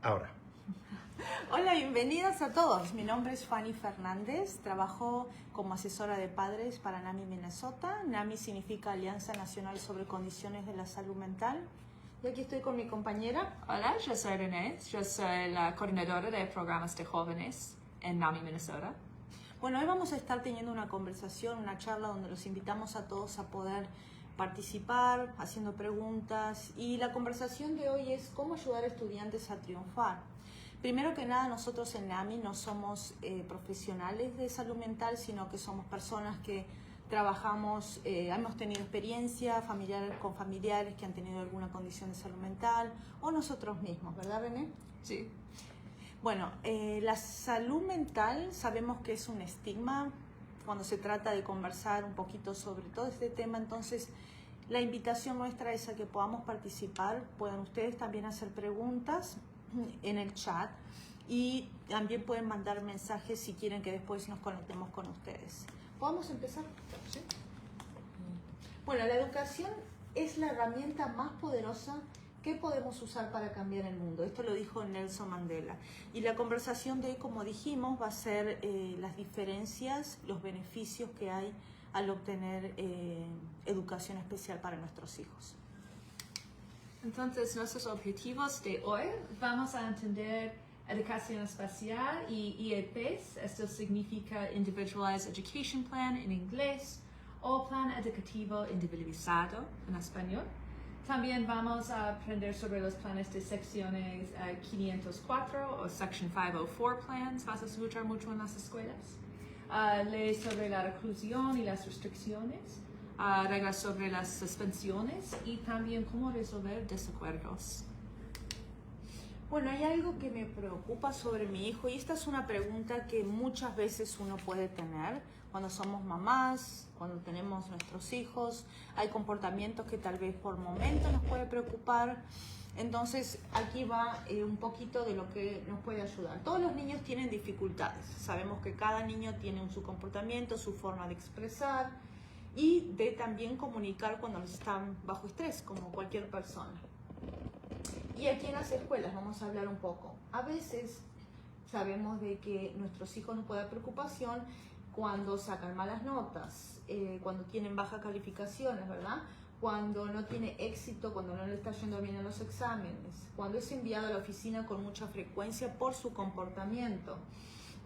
Ahora. Hola, bienvenidas a todos. Mi nombre es Fanny Fernández. Trabajo como asesora de padres para NAMI Minnesota. NAMI significa Alianza Nacional sobre Condiciones de la Salud Mental. Y aquí estoy con mi compañera. Hola, yo soy Renee. Yo soy la coordinadora de programas de jóvenes en NAMI Minnesota. Bueno, hoy vamos a estar teniendo una conversación, una charla donde los invitamos a todos a poder participar, haciendo preguntas. Y la conversación de hoy es cómo ayudar a estudiantes a triunfar. Primero que nada, nosotros en NAMI no somos profesionales de salud mental, sino que somos personas que trabajamos, hemos tenido experiencia con familiares que han tenido alguna condición de salud mental, o nosotros mismos, ¿verdad, René? Sí. Bueno, la salud mental sabemos que es un estigma cuando se trata de conversar un poquito sobre todo este tema. Entonces la invitación nuestra es a que podamos participar. Pueden ustedes también hacer preguntas en el chat y también pueden mandar mensajes si quieren que después nos conectemos con ustedes. ¿Podemos empezar? ¿Sí? Bueno, la educación es la herramienta más poderosa que podemos usar para cambiar el mundo. Esto lo dijo Nelson Mandela. Y la conversación de hoy, como dijimos, va a ser las diferencias, los beneficios que hay al obtener educación especial para nuestros hijos. Entonces, nuestros objetivos de hoy, vamos a entender educación especial y IEPs. Esto significa Individualized Education Plan en inglés o Plan Educativo Individualizado en español. También vamos a aprender sobre los planes de secciones 504 o Section 504 plans. Vas a escuchar mucho en las escuelas. Leyes sobre la reclusión y las restricciones. Reglas sobre las suspensiones y también cómo resolver desacuerdos. Bueno, hay algo que me preocupa sobre mi hijo y esta es una pregunta que muchas veces uno puede tener cuando somos mamás, cuando tenemos nuestros hijos. Hay comportamientos que tal vez por momentos nos puede preocupar. Entonces aquí va un poquito de lo que nos puede ayudar. Todos los niños tienen dificultades. Sabemos que cada niño tiene su comportamiento, su forma de expresar y de también comunicar cuando están bajo estrés, como cualquier persona. Y aquí en las escuelas vamos a hablar un poco. A veces sabemos de que nuestros hijos nos puede dar preocupación cuando sacan malas notas, cuando tienen bajas calificaciones, ¿verdad? Cuando no tiene éxito, cuando no le está yendo bien en los exámenes, cuando es enviado a la oficina con mucha frecuencia por su comportamiento,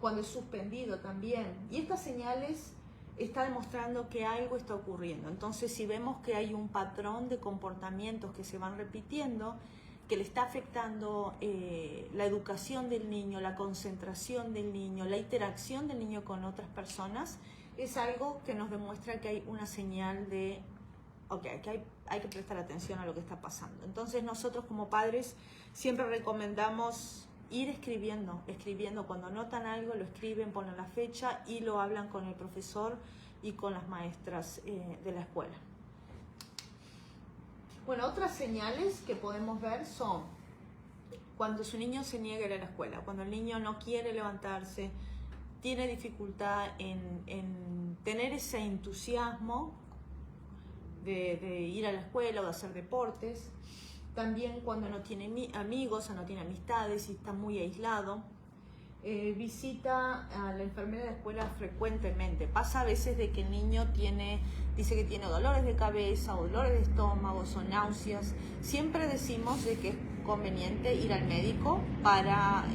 cuando es suspendido también. Y estas señales está demostrando que algo está ocurriendo. Entonces, si vemos que hay un patrón de comportamientos que se van repitiendo, que le está afectando la educación del niño, la concentración del niño, la interacción del niño con otras personas, es algo que nos demuestra que hay una señal de, que hay que prestar atención a lo que está pasando. Entonces nosotros como padres siempre recomendamos ir escribiendo. Cuando notan algo lo escriben, ponen la fecha y lo hablan con el profesor y con las maestras de la escuela. Bueno, otras señales que podemos ver son cuando su niño se niega a ir a la escuela, cuando el niño no quiere levantarse, tiene dificultad en tener ese entusiasmo de ir a la escuela o de hacer deportes. También cuando no tiene amigos o no tiene amistades y está muy aislado. Visita a la enfermera de la escuela frecuentemente. Pasa a veces de que el niño dice que tiene dolores de cabeza o dolores de estómago o náuseas. Siempre decimos de que es conveniente ir al médico para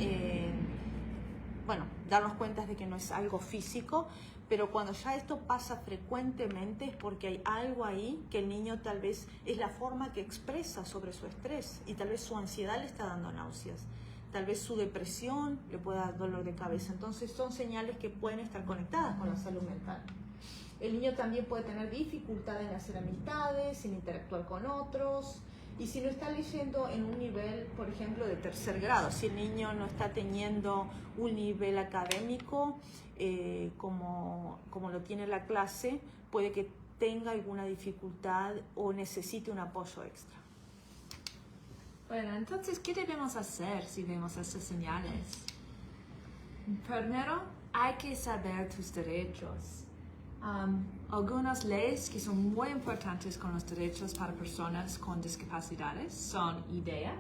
darnos cuenta de que no es algo físico, pero cuando ya esto pasa frecuentemente es porque hay algo ahí que el niño tal vez es la forma que expresa sobre su estrés y tal vez su ansiedad le está dando náuseas. Tal vez su depresión le pueda dar dolor de cabeza. Entonces son señales que pueden estar conectadas con la salud mental. El niño también puede tener dificultad en hacer amistades, en interactuar con otros. Y si no está leyendo en un nivel, por ejemplo, de tercer grado, si el niño no está teniendo un nivel académico como lo tiene la clase, puede que tenga alguna dificultad o necesite un apoyo extra. Bueno, entonces, ¿qué debemos hacer si vemos estas señales? Primero, hay que saber tus derechos. Algunas leyes que son muy importantes con los derechos para personas con discapacidades son IDEA,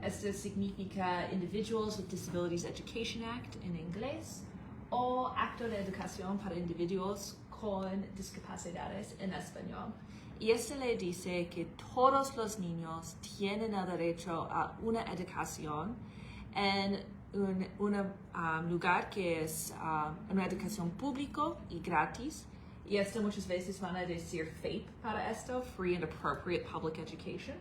Esto significa Individuals with Disabilities Education Act en inglés o Acto de Educación para Individuos con Discapacidades en español. Y esta ley dice que todos los niños tienen el derecho a una educación en un lugar que es una educación público y gratis. Y esto muchas veces van a decir FAPE para esto, Free and Appropriate Public Education.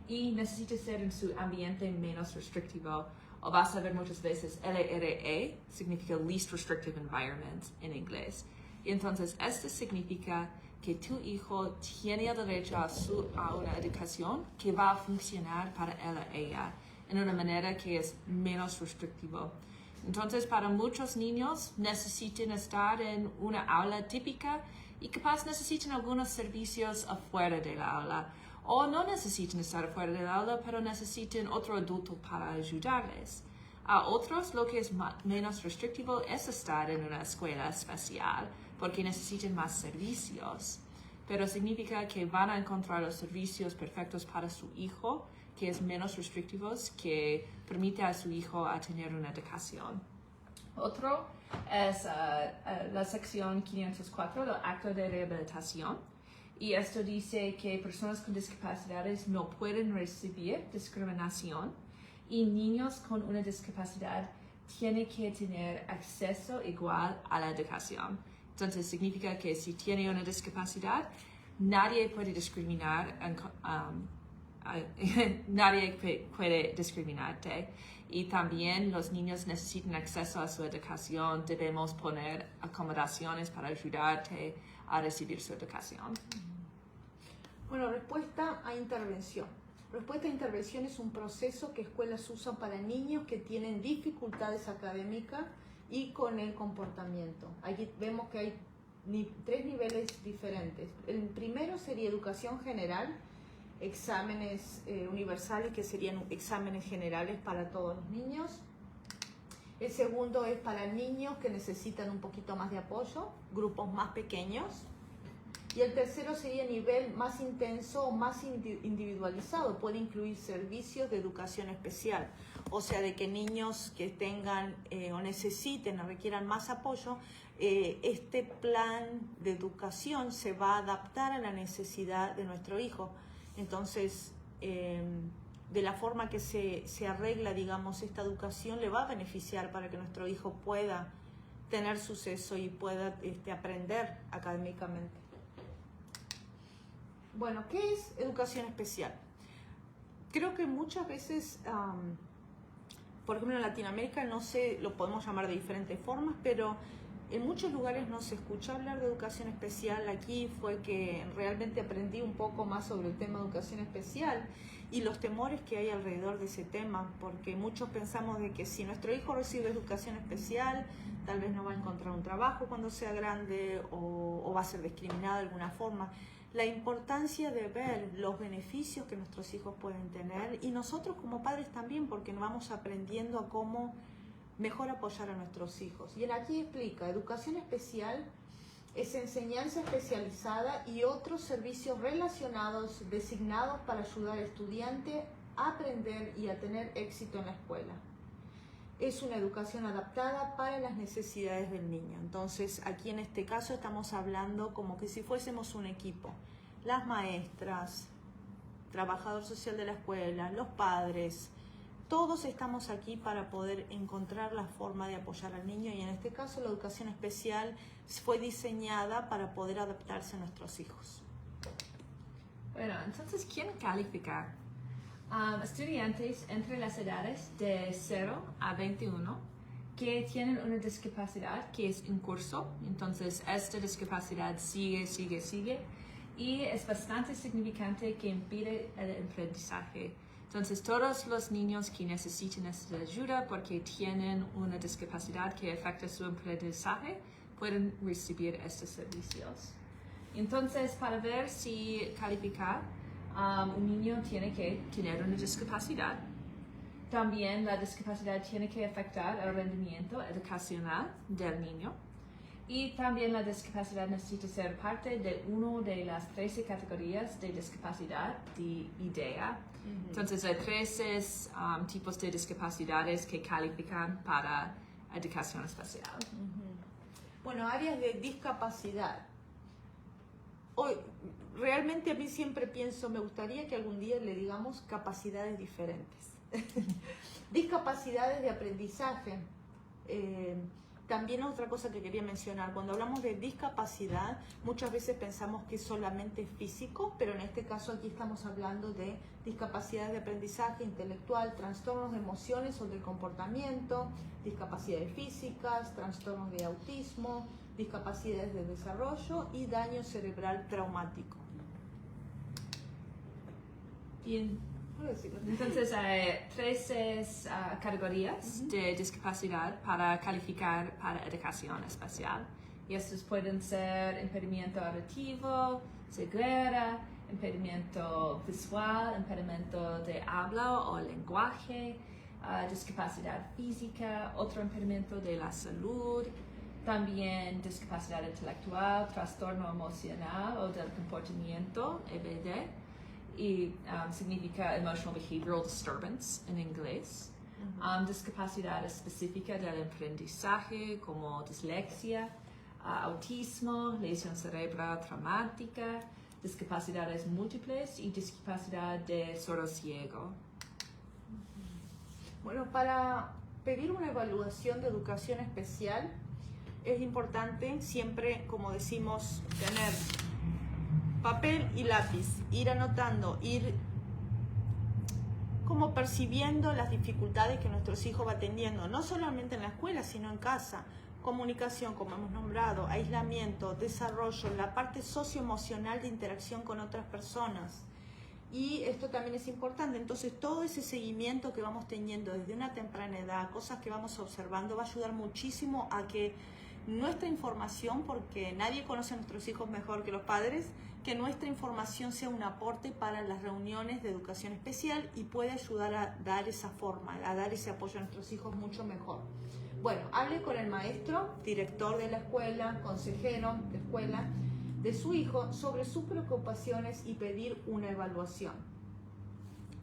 Y necesita ser en su ambiente menos restrictivo. O vas a ver muchas veces LRE, significa Least Restrictive Environment en inglés. Y entonces esto significa que tu hijo tiene el derecho a una educación que va a funcionar para él o ella en una manera que es menos restrictivo. Entonces, para muchos niños necesitan estar en una aula típica y capaz necesitan algunos servicios afuera de la aula. O no necesitan estar afuera del aula, pero necesitan otro adulto para ayudarles. A otros, lo que es menos restrictivo es estar en una escuela especial, porque necesitan más servicios. Pero significa que van a encontrar los servicios perfectos para su hijo, que es menos restrictivos, que permite a su hijo a tener una educación. Otro es la sección 504 del Acto de Rehabilitación. Y esto dice que personas con discapacidades no pueden recibir discriminación y niños con una discapacidad tienen que tener acceso igual a la educación. Entonces significa que si tiene una discapacidad, nadie puede discriminar, nadie puede discriminarte. Y también los niños necesitan acceso a su educación. Debemos poner acomodaciones para ayudarte a recibir su educación. Bueno, respuesta a intervención. Respuesta a intervención es un proceso que escuelas usan para niños que tienen dificultades académicas y con el comportamiento. Aquí vemos que hay 3 niveles diferentes. El primero sería educación general, exámenes universales que serían exámenes generales para todos los niños. El segundo es para niños que necesitan un poquito más de apoyo, grupos más pequeños. Y el tercero sería nivel más intenso o más individualizado. Puede incluir servicios de educación especial. O sea, de que niños que tengan o necesiten o requieran más apoyo, este plan de educación se va a adaptar a la necesidad de nuestro hijo. Entonces, de la forma que se arregla, digamos, esta educación le va a beneficiar para que nuestro hijo pueda tener suceso y pueda aprender académicamente. Bueno, ¿qué es educación especial? Creo que muchas veces, por ejemplo en Latinoamérica, no sé, lo podemos llamar de diferentes formas, pero en muchos lugares no se escucha hablar de educación especial. Aquí fue que realmente aprendí un poco más sobre el tema de educación especial y los temores que hay alrededor de ese tema, porque muchos pensamos de que si nuestro hijo recibe educación especial, tal vez no va a encontrar un trabajo cuando sea grande o va a ser discriminado de alguna forma. La importancia de ver los beneficios que nuestros hijos pueden tener y nosotros como padres también, porque vamos aprendiendo a cómo mejor apoyar a nuestros hijos. Y aquí explica, educación especial es enseñanza especializada y otros servicios relacionados designados para ayudar al estudiante a aprender y a tener éxito en la escuela. Es una educación adaptada para las necesidades del niño. Entonces, aquí en este caso estamos hablando como que si fuésemos un equipo. Las maestras, trabajador social de la escuela, los padres, todos estamos aquí para poder encontrar la forma de apoyar al niño y en este caso la educación especial fue diseñada para poder adaptarse a nuestros hijos. Bueno, entonces, ¿quién califica? Estudiantes entre las edades de 0 a 21 que tienen una discapacidad que es en curso. Entonces, esta discapacidad sigue y es bastante significante que impide el aprendizaje. Entonces, todos los niños que necesitan esta ayuda porque tienen una discapacidad que afecta su aprendizaje pueden recibir estos servicios. Entonces, para ver si calificar, un niño tiene que tener una discapacidad. También la discapacidad tiene que afectar el rendimiento educacional del niño. Y también la discapacidad necesita ser parte de una de las 13 categorías de discapacidad de IDEA. Entonces hay 13 tipos de discapacidades que califican para educación especial. Bueno, áreas de discapacidad. Hoy, realmente a mí siempre pienso, me gustaría que algún día le digamos capacidades diferentes. Discapacidades de aprendizaje. También otra cosa que quería mencionar, cuando hablamos de discapacidad, muchas veces pensamos que es solamente físico, pero en este caso aquí estamos hablando de discapacidades de aprendizaje intelectual, trastornos de emociones o del comportamiento, discapacidades físicas, trastornos de autismo, discapacidades de desarrollo y daño cerebral traumático. Bien. Entonces hay 13 categorías de discapacidad para calificar para educación especial. Y estos pueden ser impedimento auditivo, ceguera, impedimento visual, impedimento de habla o lenguaje, discapacidad física, otro impedimento de la salud, también discapacidad intelectual, trastorno emocional o del comportamiento, EBD, y significa Emotional Behavioral Disturbance en inglés. Discapacidad específica del aprendizaje como dislexia, autismo, lesión cerebral traumática, discapacidades múltiples y discapacidad de sordo-ciego. Bueno, para pedir una evaluación de educación especial es importante siempre, como decimos, tener papel y lápiz, ir anotando, ir como percibiendo las dificultades que nuestros hijos van teniendo, no solamente en la escuela, sino en casa. Comunicación, como hemos nombrado, aislamiento, desarrollo, la parte socioemocional de interacción con otras personas. Y esto también es importante, entonces todo ese seguimiento que vamos teniendo desde una temprana edad, cosas que vamos observando, va a ayudar muchísimo a que nuestra información, porque nadie conoce a nuestros hijos mejor que los padres, que nuestra información sea un aporte para las reuniones de educación especial y puede ayudar a dar esa forma, a dar ese apoyo a nuestros hijos mucho mejor. Bueno, hable con el maestro, director de la escuela, consejero de escuela, de su hijo sobre sus preocupaciones y pedir una evaluación.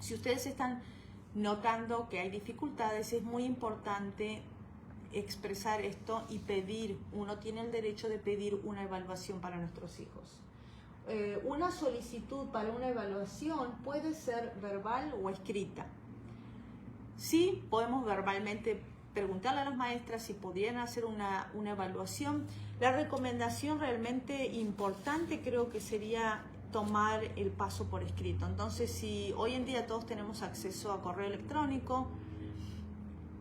Si ustedes están notando que hay dificultades, es muy importante expresar esto y pedir, uno tiene el derecho de pedir una evaluación para nuestros hijos. Una solicitud para una evaluación puede ser verbal o escrita. Sí, podemos verbalmente preguntarle a las maestras si podrían hacer una evaluación. La recomendación realmente importante creo que sería tomar el paso por escrito. Entonces, si hoy en día todos tenemos acceso a correo electrónico,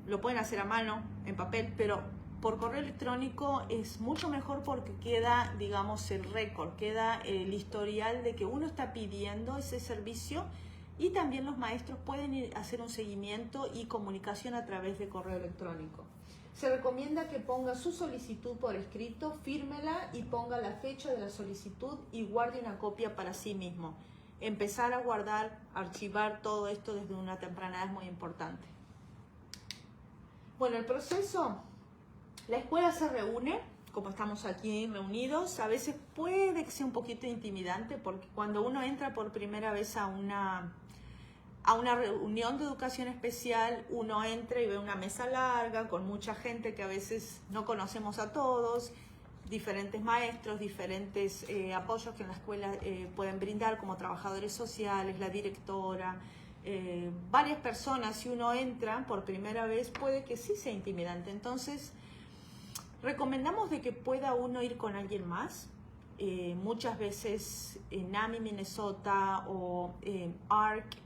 lo pueden hacer a mano, en papel, pero por correo electrónico es mucho mejor porque queda, digamos, el récord, queda el historial de que uno está pidiendo ese servicio y también los maestros pueden ir a hacer un seguimiento y comunicación a través de correo electrónico. Se recomienda que ponga su solicitud por escrito, fírmela y ponga la fecha de la solicitud y guarde una copia para sí mismo. Empezar a guardar, archivar todo esto desde una temprana edad es muy importante. Bueno, el proceso, la escuela se reúne, como estamos aquí reunidos, a veces puede que sea un poquito intimidante porque cuando uno entra por primera vez a una reunión de educación especial, uno entra y ve una mesa larga con mucha gente que a veces no conocemos a todos, diferentes maestros, diferentes apoyos que en la escuela pueden brindar como trabajadores sociales, la directora, varias personas. Si uno entra por primera vez puede que sí sea intimidante, entonces recomendamos de que pueda uno ir con alguien más. Muchas veces en NAMI, Minnesota o ARC,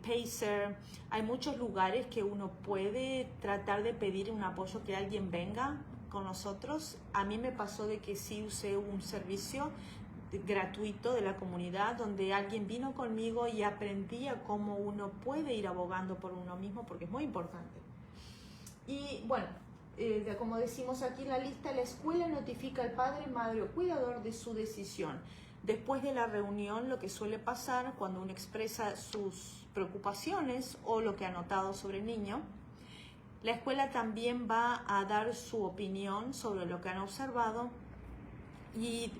Pacer, hay muchos lugares que uno puede tratar de pedir un apoyo, que alguien venga con nosotros. A mí me pasó de que sí usé un servicio gratuito de la comunidad donde alguien vino conmigo y aprendí a cómo uno puede ir abogando por uno mismo, porque es muy importante. Y bueno, como decimos aquí en la lista, la escuela notifica al padre, madre o cuidador de su decisión. Después de la reunión, lo que suele pasar cuando uno expresa sus preocupaciones o lo que ha notado sobre el niño, La escuela también va a dar su opinión sobre lo que han observado y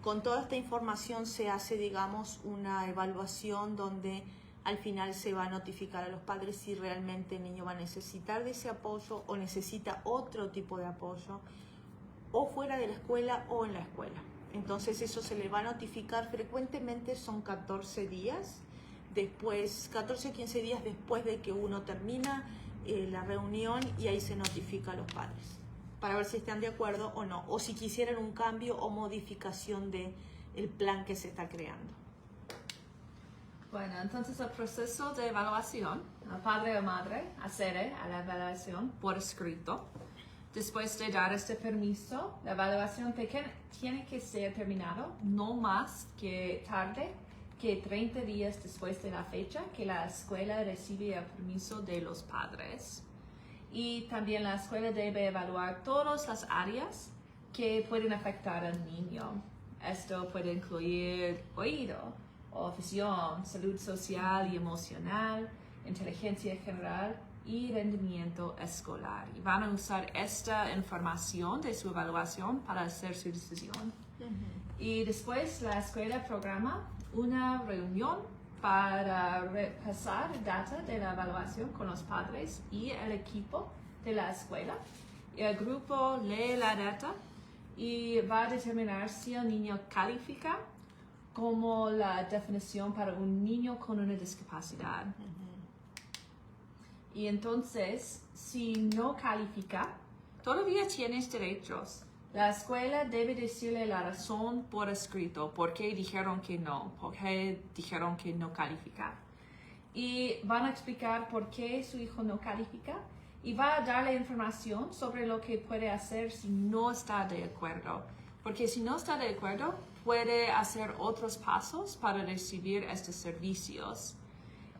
con toda esta información se hace, digamos, una evaluación donde al final se va a notificar a los padres si realmente el niño va a necesitar de ese apoyo o necesita otro tipo de apoyo, o fuera de la escuela o en la escuela. Entonces eso se le va a notificar frecuentemente, son 14 días, después, 14 o 15 días después de que uno termina la reunión, y ahí se notifica a los padres para ver si están de acuerdo o no, o si quisieran un cambio o modificación del plan que se está creando. Bueno, entonces el proceso de evaluación, el padre o madre accede a la evaluación por escrito. Después de dar este permiso, la evaluación tiene que ser terminada no más que tarde que 30 días después de la fecha que la escuela recibe el permiso de los padres. Y también la escuela debe evaluar todas las áreas que pueden afectar al niño. Esto puede incluir oído, visión, salud social y emocional, inteligencia general y rendimiento escolar. Y van a usar esta información de su evaluación para hacer su decisión. Y después la escuela programa una reunión para repasar data de la evaluación con los padres y el equipo de la escuela. El grupo lee la data y va a determinar si el niño califica como la definición para un niño con una discapacidad. Y entonces, si no califica, todavía tienes derechos. La escuela debe decirle la razón por escrito, por qué dijeron que no, por qué dijeron que no califica. Y van a explicar por qué su hijo no califica y va a darle información sobre lo que puede hacer si no está de acuerdo. Porque si no está de acuerdo, puede hacer otros pasos para recibir estos servicios.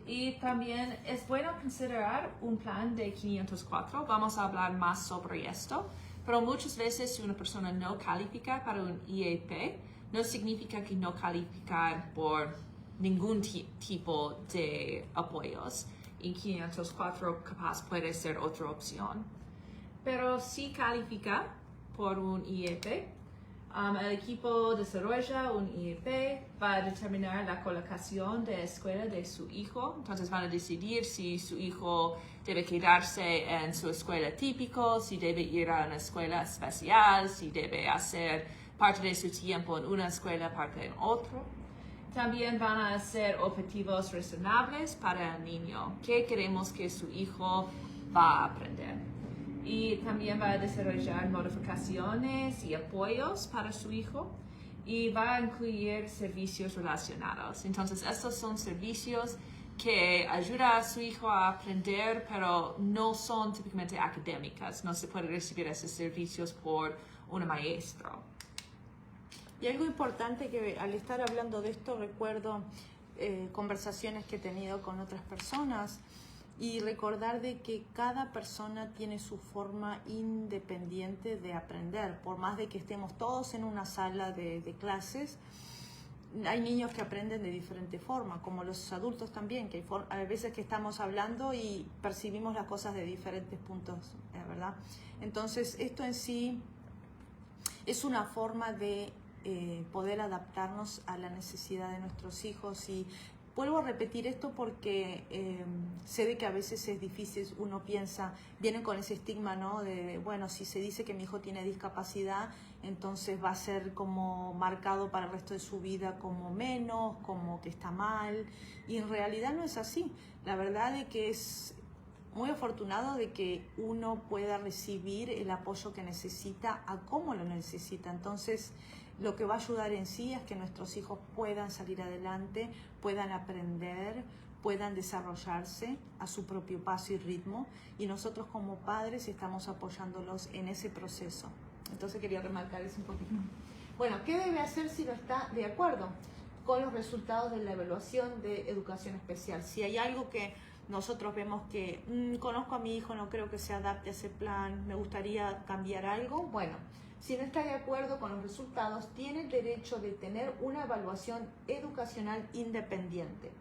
Y también es bueno considerar un plan de 504. Vamos a hablar más sobre esto. Pero muchas veces si una persona no califica para un IEP, no significa que no califica por ningún tipo de apoyos. Y 504 capaz puede ser otra opción. Pero si califica por un IEP, el equipo desarrolla un IEP, va a determinar la colocación de escuela de su hijo. Entonces van a decidir si su hijo debe quedarse en su escuela típico, si debe ir a una escuela especial, si debe hacer parte de su tiempo en una escuela, parte en otra. También van a hacer objetivos razonables para el niño. ¿Qué queremos que su hijo va a aprender? Y también va a desarrollar modificaciones y apoyos para su hijo y va a incluir servicios relacionados. Entonces, estos son servicios que ayudan a su hijo a aprender, pero no son típicamente académicas. No se puede recibir esos servicios por un maestro. Y algo importante que al estar hablando de esto recuerdo conversaciones que he tenido con otras personas y recordar de que cada persona tiene su forma independiente de aprender. Por más de que estemos todos en una sala de clases, hay niños que aprenden de diferente forma, como los adultos también, que hay veces que estamos hablando y percibimos las cosas de diferentes puntos, ¿verdad? Entonces, esto en sí es una forma de poder adaptarnos a la necesidad de nuestros hijos. Y vuelvo a repetir esto porque sé de que a veces es difícil, uno piensa, vienen con ese estigma, ¿no? De, bueno, si se dice que mi hijo tiene discapacidad, entonces va a ser como marcado para el resto de su vida como menos, como que está mal. Y en realidad no es así. La verdad es que es muy afortunado de que uno pueda recibir el apoyo que necesita a cómo lo necesita. Entonces, lo que va a ayudar en sí es que nuestros hijos puedan salir adelante, puedan aprender, puedan desarrollarse a su propio paso y ritmo, y nosotros como padres estamos apoyándolos en ese proceso. Entonces quería remarcar eso un poquito. Bueno, ¿qué debe hacer si no está de acuerdo con los resultados de la evaluación de educación especial? Si hay algo que nosotros vemos que conozco a mi hijo, no creo que se adapte a ese plan, me gustaría cambiar algo, bueno, si no está de acuerdo con los resultados, tiene el derecho de tener una evaluación educacional independiente.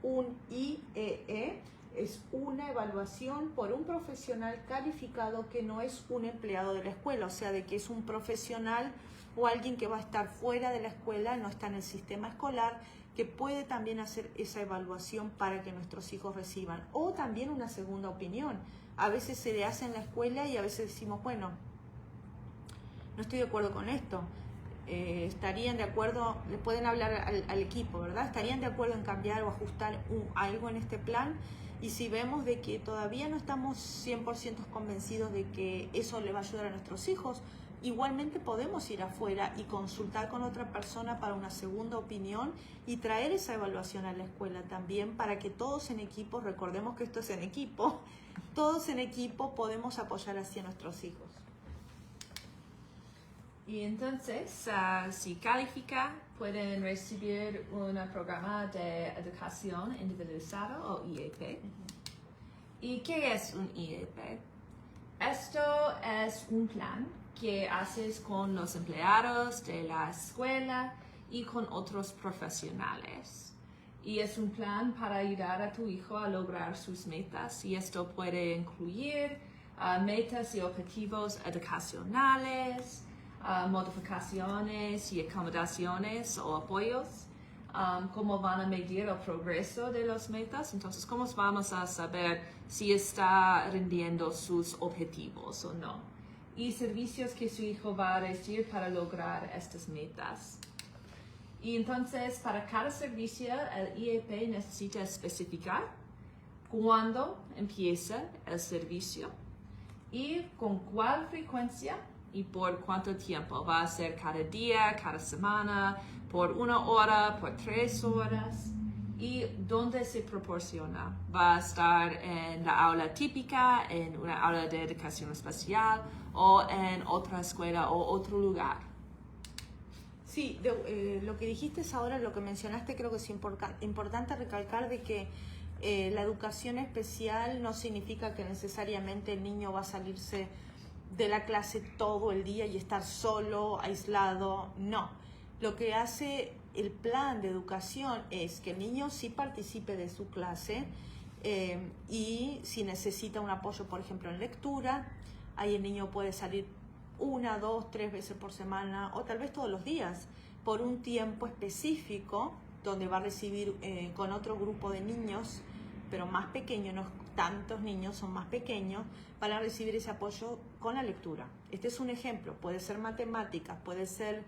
Un IEE Es una evaluación por un profesional calificado que no es un empleado de la escuela, o sea, de que es un profesional o alguien que va a estar fuera de la escuela, no está en el sistema escolar, que puede también hacer esa evaluación para que nuestros hijos reciban. O también una segunda opinión. A veces se le hace en la escuela y a veces decimos, bueno, no estoy de acuerdo con esto. Estarían de acuerdo, le pueden hablar al equipo, ¿verdad? Estarían de acuerdo en cambiar o ajustar algo en este plan. Y si vemos de que todavía no estamos 100% convencidos de que eso le va a ayudar a nuestros hijos, igualmente podemos ir afuera y consultar con otra persona para una segunda opinión y traer esa evaluación a la escuela también para que todos en equipo, recordemos que esto es en equipo, todos en equipo podemos apoyar así a nuestros hijos. Y entonces, si califica, pueden recibir un programa de educación individualizada o IEP. ¿Y qué es un IEP? Esto es un plan que haces con los empleados de la escuela y con otros profesionales. Y es un plan para ayudar a tu hijo a lograr sus metas. Y esto puede incluir metas y objetivos educacionales, modificaciones y acomodaciones o apoyos, cómo van a medir el progreso de las metas, entonces cómo vamos a saber si está rindiendo sus objetivos o no, y servicios que su hijo va a recibir para lograr estas metas. Y entonces para cada servicio el IEP necesita especificar cuándo empieza el servicio y con cuál frecuencia y por cuánto tiempo. Va a ser cada día, cada semana, por 1 hora, por 3 horas. Y dónde se proporciona. Va a estar en la aula típica, en una aula de educación especial o en otra escuela o otro lugar. Sí, lo que dijiste ahora, lo que mencionaste, creo que es importante recalcar de que la educación especial no significa que necesariamente el niño va a salirse de la clase todo el día y estar solo, aislado, no. Lo que hace el plan de educación es que el niño sí participe de su clase y si necesita un apoyo, por ejemplo, en lectura, ahí el niño puede salir 1, 2, 3 veces por semana o tal vez todos los días por un tiempo específico donde va a recibir con otro grupo de niños, pero más pequeños, no tantos niños, son más pequeños, para recibir ese apoyo con la lectura. Este es un ejemplo, puede ser matemáticas, puede ser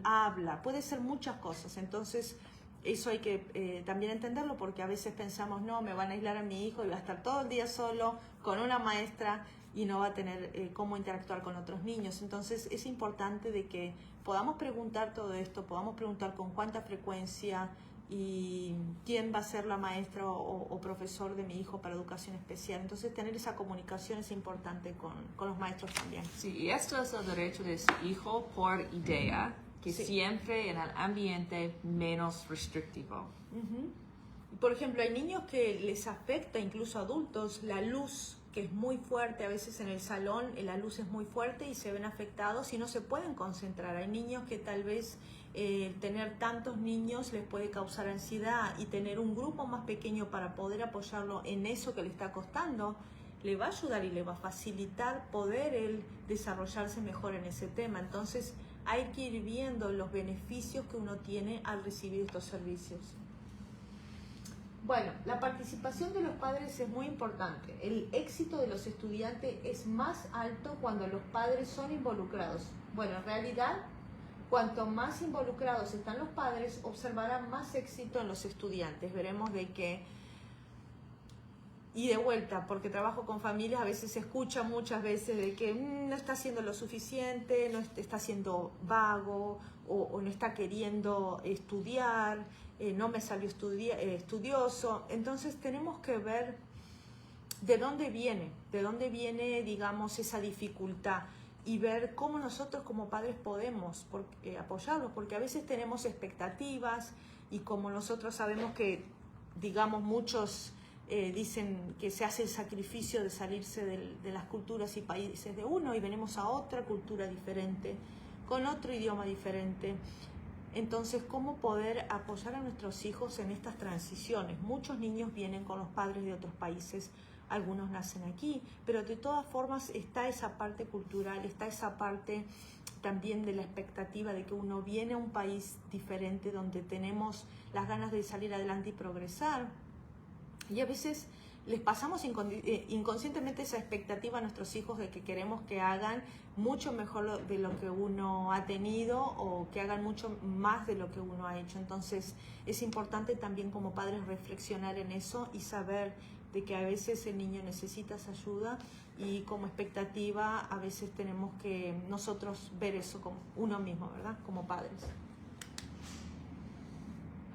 habla, puede ser muchas cosas. Entonces eso hay que también entenderlo, porque a veces pensamos, no, me van a aislar a mi hijo y va a estar todo el día solo con una maestra y no va a tener cómo interactuar con otros niños. Entonces es importante de que podamos preguntar todo esto, podamos preguntar con cuánta frecuencia y quién va a ser la maestra o profesor de mi hijo para educación especial. Entonces tener esa comunicación es importante con los maestros también. Sí, y esto es el derecho de su hijo por idea, que sí. Siempre en el ambiente menos restrictivo. Por ejemplo, hay niños que les afecta, incluso adultos, la luz, que es muy fuerte. A veces en el salón la luz es muy fuerte y se ven afectados y no se pueden concentrar. Hay niños que tal vez tener tantos niños les puede causar ansiedad, y tener un grupo más pequeño para poder apoyarlo en eso que le está costando le va a ayudar y le va a facilitar poder él desarrollarse mejor en ese tema. Entonces hay que ir viendo los beneficios que uno tiene al recibir estos servicios. Bueno, la participación de los padres es muy importante. El éxito de los estudiantes es más alto cuando los padres son involucrados. Bueno, en realidad, cuanto más involucrados están los padres, observarán más éxito en los estudiantes. Veremos de que, y de vuelta, porque trabajo con familias, a veces se escucha muchas veces de que no está haciendo lo suficiente, no está siendo vago o no está queriendo estudiar, no me salió estudioso. Entonces tenemos que ver de dónde viene, digamos, esa dificultad, y ver cómo nosotros como padres podemos apoyarlos, porque a veces tenemos expectativas, y como nosotros sabemos que, digamos, muchos dicen que se hace el sacrificio de salirse de las culturas y países de uno y venimos a otra cultura diferente, con otro idioma diferente. Entonces, ¿cómo poder apoyar a nuestros hijos en estas transiciones? Muchos niños vienen con los padres de otros países, algunos nacen aquí, pero de todas formas está esa parte cultural, está esa parte también de la expectativa de que uno viene a un país diferente donde tenemos las ganas de salir adelante y progresar. Y a veces les pasamos inconscientemente esa expectativa a nuestros hijos de que queremos que hagan mucho mejor de lo que uno ha tenido o que hagan mucho más de lo que uno ha hecho. Entonces es importante también como padres reflexionar en eso y saber de que a veces el niño necesita esa ayuda y como expectativa a veces tenemos que nosotros ver eso como uno mismo, ¿verdad? Como padres.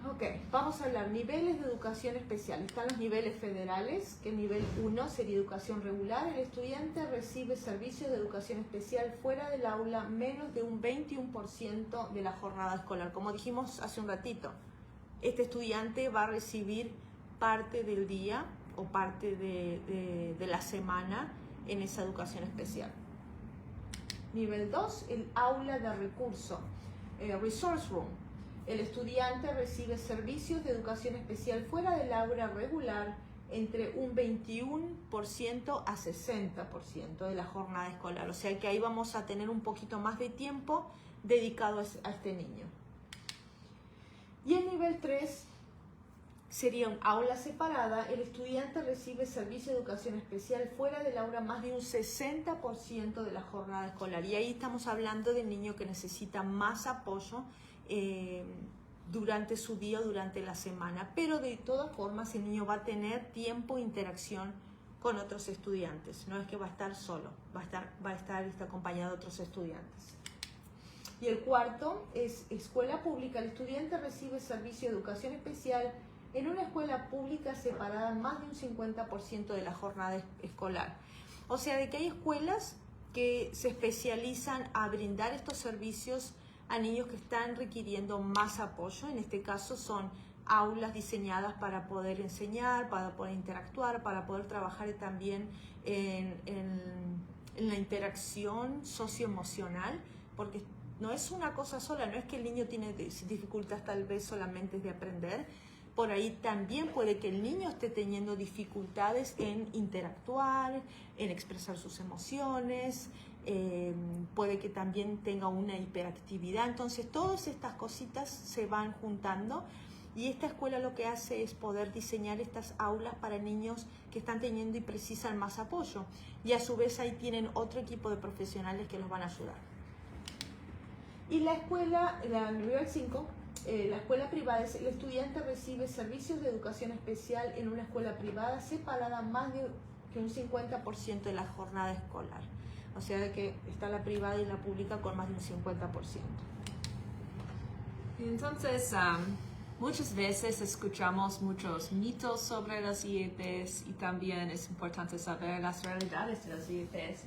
Ok, vamos a hablar niveles de educación especial. Están los niveles federales, que el nivel 1 sería educación regular. El estudiante recibe servicios de educación especial fuera del aula menos de un 21% de la jornada escolar. Como dijimos hace un ratito, este estudiante va a recibir parte del día o parte de la semana en esa educación especial. Nivel 2, el aula de recurso, resource room. El estudiante recibe servicios de educación especial fuera del aula regular entre un 21% a 60% de la jornada escolar. O sea que ahí vamos a tener un poquito más de tiempo dedicado a este niño. Y el nivel 3 sería un aula separada. El estudiante recibe servicio de educación especial fuera del aula más de un 60% de la jornada escolar. Y ahí estamos hablando del niño que necesita más apoyo durante su día o durante la semana, pero de todas formas el niño va a tener tiempo e interacción con otros estudiantes, no es que va a estar solo, va a estar acompañado de otros estudiantes. Y el cuarto es escuela pública. El estudiante recibe servicio de educación especial en una escuela pública separada más de un 50% de la jornada escolar. O sea, de que hay escuelas que se especializan a brindar estos servicios a niños que están requiriendo más apoyo. En este caso son aulas diseñadas para poder enseñar, para poder interactuar, para poder trabajar también en la interacción socioemocional, porque no es una cosa sola, no es que el niño tiene dificultades tal vez solamente de aprender. Por ahí también puede que el niño esté teniendo dificultades en interactuar, en expresar sus emociones, puede que también tenga una hiperactividad. Entonces todas estas cositas se van juntando y esta escuela lo que hace es poder diseñar estas aulas para niños que están teniendo y precisan más apoyo. Y a su vez ahí tienen otro equipo de profesionales que los van a ayudar. Y la escuela, el nivel 5, la escuela privada, el estudiante recibe servicios de educación especial en una escuela privada separada más de un 50% de la jornada escolar. O sea de que está la privada y la pública con más de un 50%. Entonces, muchas veces escuchamos muchos mitos sobre los IEPs y también es importante saber las realidades de los IEPs.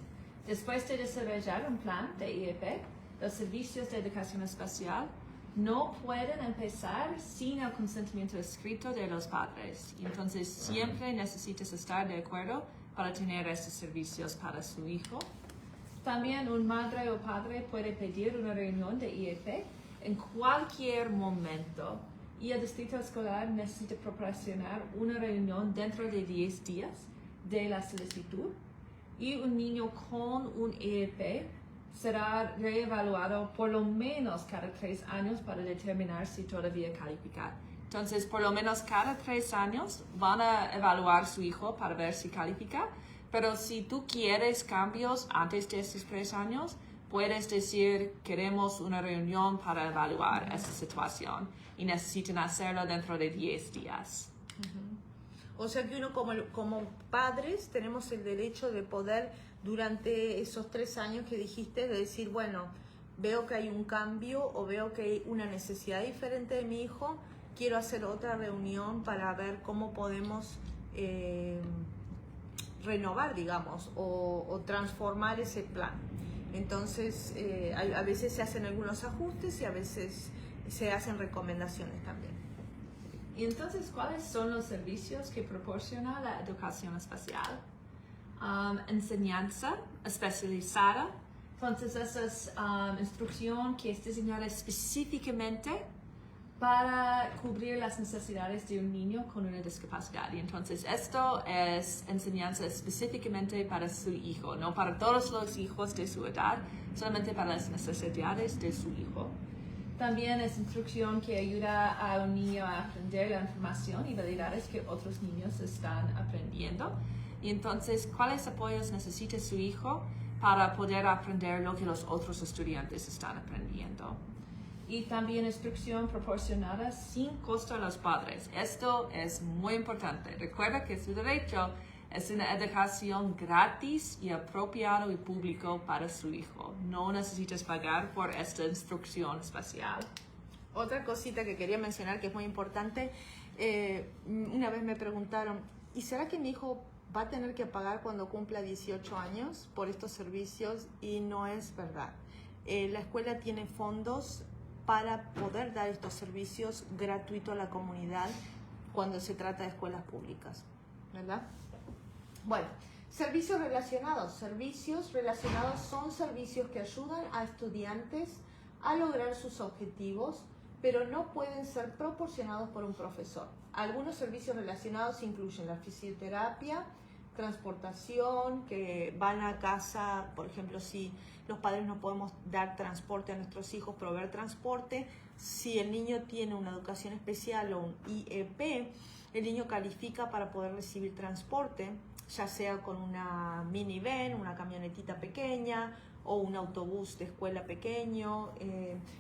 Después de desarrollar un plan de IEP, los servicios de educación especial no pueden empezar sin el consentimiento escrito de los padres. Entonces, siempre necesitas estar de acuerdo para tener estos servicios para su hijo. También un madre o padre puede pedir una reunión de IEP en cualquier momento y el distrito escolar necesita proporcionar una reunión dentro de 10 días de la solicitud y un niño con un IEP será reevaluado por lo menos cada 3 años para determinar si todavía califica. Entonces, por lo menos cada 3 años van a evaluar su hijo para ver si califica. Pero si tú quieres cambios antes de estos 3 años, puedes decir, queremos una reunión para evaluar esa situación y necesitan hacerlo dentro de 10 días. O sea que uno como padres tenemos el derecho de poder, durante esos 3 años que dijiste, de decir, bueno, veo que hay un cambio o veo que hay una necesidad diferente de mi hijo, quiero hacer otra reunión para ver cómo podemos renovar, digamos, o transformar ese plan. Entonces, a veces se hacen algunos ajustes y a veces se hacen recomendaciones también. Y entonces, ¿cuáles son los servicios que proporciona la educación especial? Enseñanza especializada, Entonces, esa es instrucción que es diseñada específicamente para cubrir las necesidades de un niño con una discapacidad. Y entonces, esto es enseñanza específicamente para su hijo, no para todos los hijos de su edad, solamente para las necesidades de su hijo. También es instrucción que ayuda a un niño a aprender la información y habilidades que otros niños están aprendiendo. Y entonces, ¿cuáles apoyos necesita su hijo para poder aprender lo que los otros estudiantes están aprendiendo? Y también instrucción proporcionada sin costo a los padres. Esto es muy importante. Recuerda que su derecho es una educación gratis y apropiado y público para su hijo. No necesitas pagar por esta instrucción especial. Otra cosita que quería mencionar que es muy importante, una vez me preguntaron, ¿y será que mi hijo va a tener que pagar cuando cumpla 18 años por estos servicios? Y no es verdad. La escuela tiene fondos para poder dar estos servicios gratuitos a la comunidad cuando se trata de escuelas públicas, ¿verdad? Bueno, servicios relacionados. Servicios relacionados son servicios que ayudan a estudiantes a lograr sus objetivos, pero no pueden ser proporcionados por un profesor. Algunos servicios relacionados incluyen la fisioterapia, transportación, que van a casa, por ejemplo, si los padres no podemos dar transporte a nuestros hijos, proveer transporte. Si el niño tiene una educación especial o un IEP, el niño califica para poder recibir transporte, ya sea con una minivan, una camionetita pequeña o un autobús de escuela pequeño,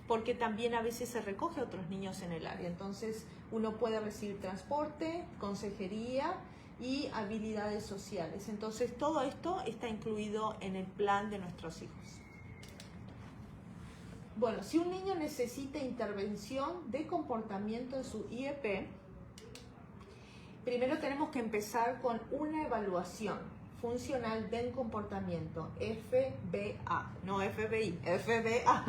porque también a veces se recoge a otros niños en el área. Entonces uno puede recibir transporte, consejería y habilidades sociales. Entonces todo esto está incluido en el plan de nuestros hijos. Bueno, si un niño necesita intervención de comportamiento en su IEP, primero tenemos que empezar con una evaluación funcional del comportamiento, FBA, no FBI, FBA.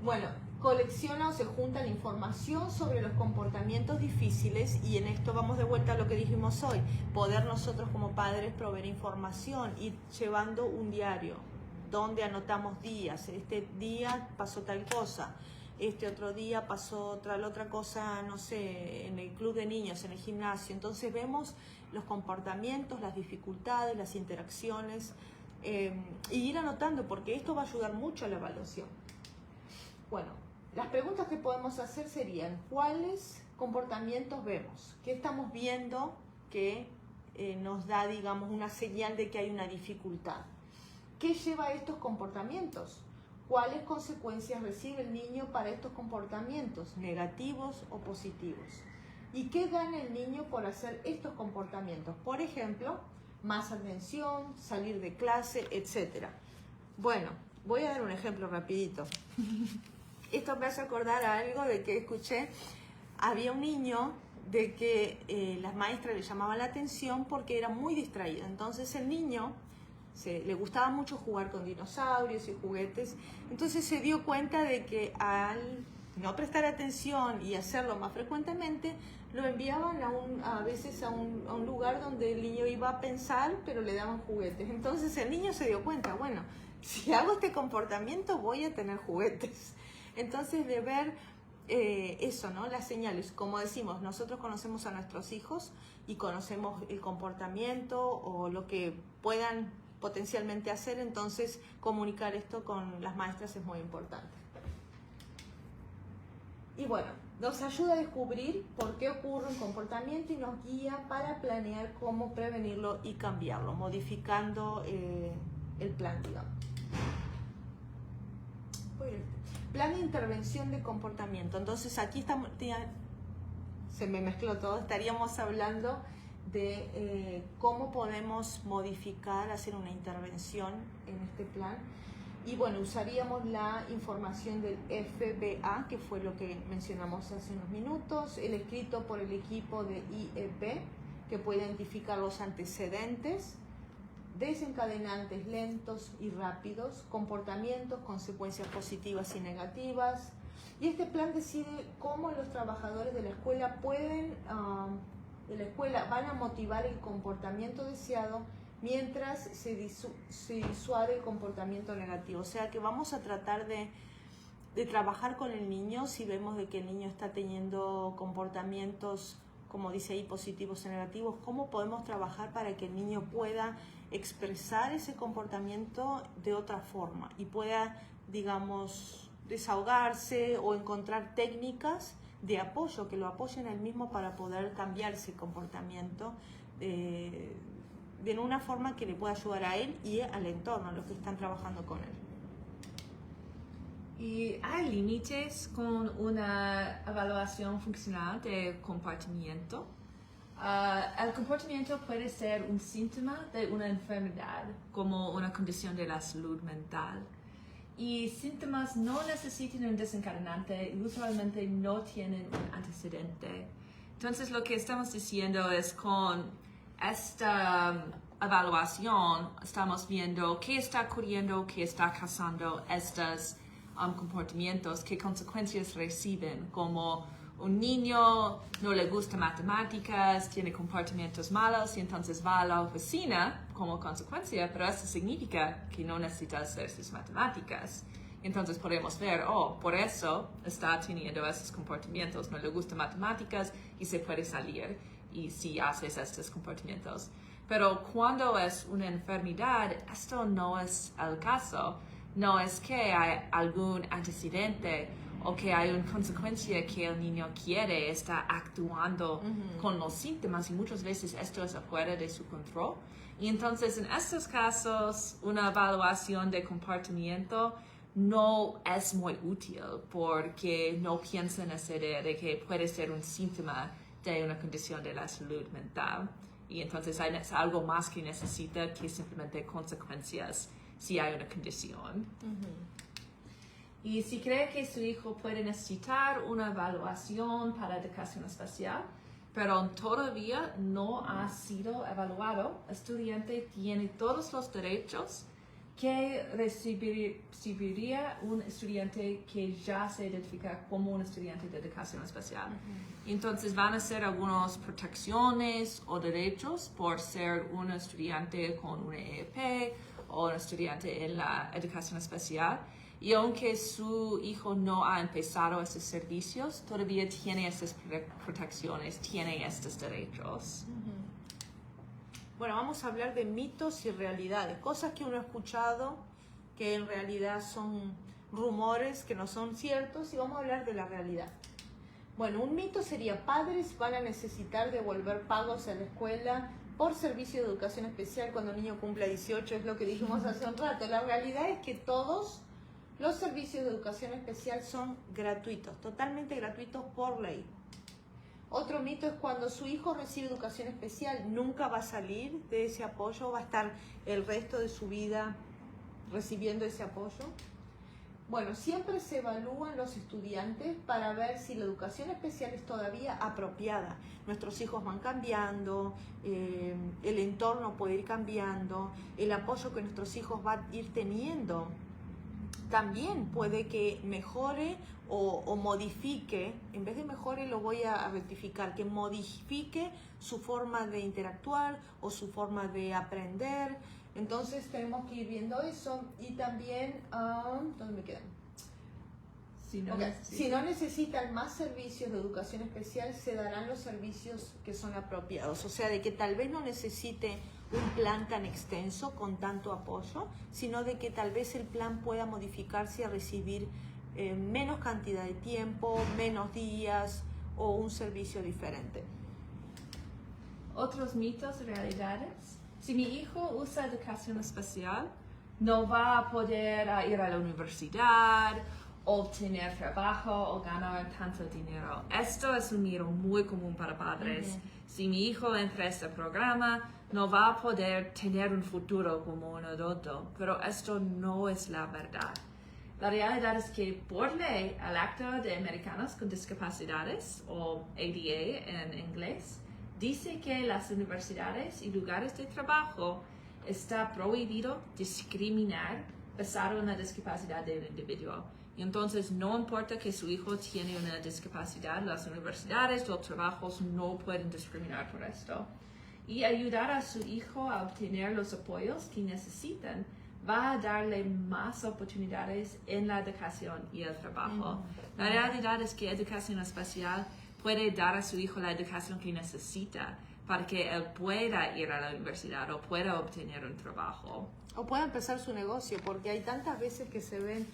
Bueno, colecciona o se junta la información sobre los comportamientos difíciles, y en esto vamos de vuelta a lo que dijimos hoy, poder nosotros como padres proveer información, ir llevando un diario donde anotamos días. Este día pasó tal cosa, este otro día pasó tal otra cosa, no sé, en el club de niños, en el gimnasio. Entonces vemos los comportamientos, las dificultades, las interacciones, y ir anotando, porque esto va a ayudar mucho a la evaluación. Bueno, las preguntas que podemos hacer serían: ¿cuáles comportamientos vemos? ¿Qué estamos viendo que nos da, digamos, una señal de que hay una dificultad? ¿Qué lleva a estos comportamientos? ¿Cuáles consecuencias recibe el niño para estos comportamientos, negativos o positivos? ¿Y qué gana el niño por hacer estos comportamientos? Por ejemplo, más atención, salir de clase, etc. Bueno, voy a dar un ejemplo rapidito. Esto me hace acordar a algo de que escuché. Había un niño de que las maestras le llamaban la atención porque era muy distraído. Entonces el niño le gustaba mucho jugar con dinosaurios y juguetes. Entonces se dio cuenta de que al no prestar atención y hacerlo más frecuentemente, lo enviaban a veces a un lugar donde el niño iba a pensar, pero le daban juguetes. Entonces el niño se dio cuenta, bueno, si hago este comportamiento voy a tener juguetes. Entonces de ver eso, ¿no? Las señales. Como decimos, nosotros conocemos a nuestros hijos y conocemos el comportamiento o lo que puedan potencialmente hacer, entonces comunicar esto con las maestras es muy importante. Y bueno, nos ayuda a descubrir por qué ocurre un comportamiento y nos guía para planear cómo prevenirlo y cambiarlo, modificando el plan, digamos. Plan de intervención de comportamiento. Entonces aquí estamos, se me mezcló todo, estaríamos hablando de cómo podemos modificar, hacer una intervención en este plan. Y bueno, usaríamos la información del FBA, que fue lo que mencionamos hace unos minutos, el escrito por el equipo de IEP, que puede identificar los antecedentes, desencadenantes lentos y rápidos, comportamientos, consecuencias positivas y negativas. Y este plan decide cómo los trabajadores de la escuela van a motivar el comportamiento deseado mientras se disuade el comportamiento negativo. O sea que vamos a tratar de trabajar con el niño si vemos de que el niño está teniendo comportamientos, como dice ahí, positivos o negativos. ¿Cómo podemos trabajar para que el niño pueda expresar ese comportamiento de otra forma y pueda, digamos, desahogarse o encontrar técnicas de apoyo que lo apoyen a él mismo para poder cambiar ese comportamiento de una forma que le pueda ayudar a él y al entorno, a los que están trabajando con él? ¿Y hay límites con una evaluación funcional de comportamiento? El comportamiento puede ser un síntoma de una enfermedad, como una condición de la salud mental. Y síntomas no necesitan un desencadenante y usualmente no tienen un antecedente. Entonces lo que estamos diciendo es con esta evaluación estamos viendo qué está ocurriendo, qué está causando estos comportamientos, qué consecuencias reciben, como un niño no le gusta matemáticas, tiene comportamientos malos y entonces va a la oficina como consecuencia, pero eso significa que no necesita hacer sus matemáticas. Entonces podemos ver, por eso está teniendo esos comportamientos, no le gusta matemáticas y se puede salir y si haces estos comportamientos. Pero cuando es una enfermedad, esto no es el caso. No es que hay algún antecedente o que hay una consecuencia que el niño quiere, está actuando con los síntomas y muchas veces esto es afuera de su control. Y entonces en estos casos una evaluación de comportamiento no es muy útil porque no piensa en esa idea de que puede ser un síntoma de una condición de la salud mental. Y entonces hay algo más que necesita que simplemente consecuencias si hay una condición. Y si cree que su hijo puede necesitar una evaluación para educación especial, pero todavía no ha sido evaluado, el estudiante tiene todos los derechos que recibiría un estudiante que ya se identifica como un estudiante de educación especial. Entonces van a ser algunas protecciones o derechos por ser un estudiante con una EEP o un estudiante en la educación especial. Y aunque su hijo no ha empezado esos servicios, todavía tiene esas protecciones, tiene estos derechos. Bueno, vamos a hablar de mitos y realidades, cosas que uno ha escuchado que en realidad son rumores que no son ciertos, y vamos a hablar de la realidad. Bueno, un mito sería: padres van a necesitar devolver pagos a la escuela por servicio de educación especial cuando el niño cumpla 18, es lo que dijimos hace un rato. La realidad es que todos los servicios de educación especial son gratuitos, totalmente gratuitos por ley. Otro mito es cuando su hijo recibe educación especial, nunca va a salir de ese apoyo, va a estar el resto de su vida recibiendo ese apoyo. Bueno, siempre se evalúan los estudiantes para ver si la educación especial es todavía apropiada. Nuestros hijos van cambiando, el entorno puede ir cambiando, el apoyo que nuestros hijos van a ir teniendo también puede que mejore o modifique. En vez de mejore lo voy a rectificar, que modifique su forma de interactuar o su forma de aprender. Entonces tenemos que ir viendo eso. Y también, ¿dónde me quedan? Si no necesitan más servicios de educación especial, se darán los servicios que son apropiados. O sea, de que tal vez no necesite un plan tan extenso con tanto apoyo, sino de que tal vez el plan pueda modificarse a recibir menos cantidad de tiempo, menos días o un servicio diferente. Otros mitos y realidades. Si mi hijo usa educación especial, no va a poder ir a la universidad, obtener trabajo o ganar tanto dinero. Esto es un mito muy común para padres. Si mi hijo entra a este programa, no va a poder tener un futuro como un adulto, pero esto no es la verdad. La realidad es que por ley, el Acta de Americanos con Discapacidades, o ADA en inglés, dice que las universidades y lugares de trabajo está prohibido discriminar basado en la discapacidad del individuo. Y entonces no importa que su hijo tiene una discapacidad, las universidades o trabajos no pueden discriminar por esto. y ayudar a su hijo a obtener los apoyos que necesitan va a darle más oportunidades en la educación y el trabajo. La realidad es que educación especial puede dar a su hijo la educación que necesita para que él pueda ir a la universidad o pueda obtener un trabajo. O pueda empezar su negocio, porque hay tantas veces que se ven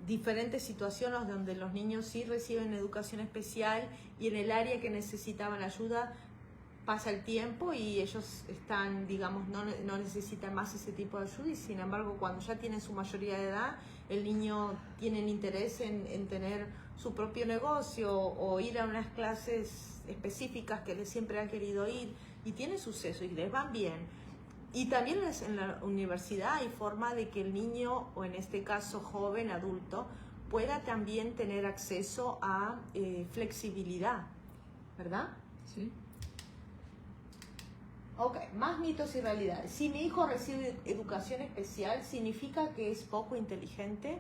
diferentes situaciones donde los niños sí reciben educación especial y en el área que necesitaban ayuda pasa el tiempo y ellos están, digamos, no necesitan más ese tipo de ayuda, y sin embargo cuando ya tienen su mayoría de edad, el niño tiene interés en tener su propio negocio o ir a unas clases específicas que siempre han querido ir y tienen suceso y les van bien. Y también en la universidad hay forma de que el niño, o en este caso joven, adulto, pueda también tener acceso a flexibilidad, ¿verdad? Sí. Ok, más mitos y realidades. Si mi hijo recibe educación especial, ¿significa que es poco inteligente,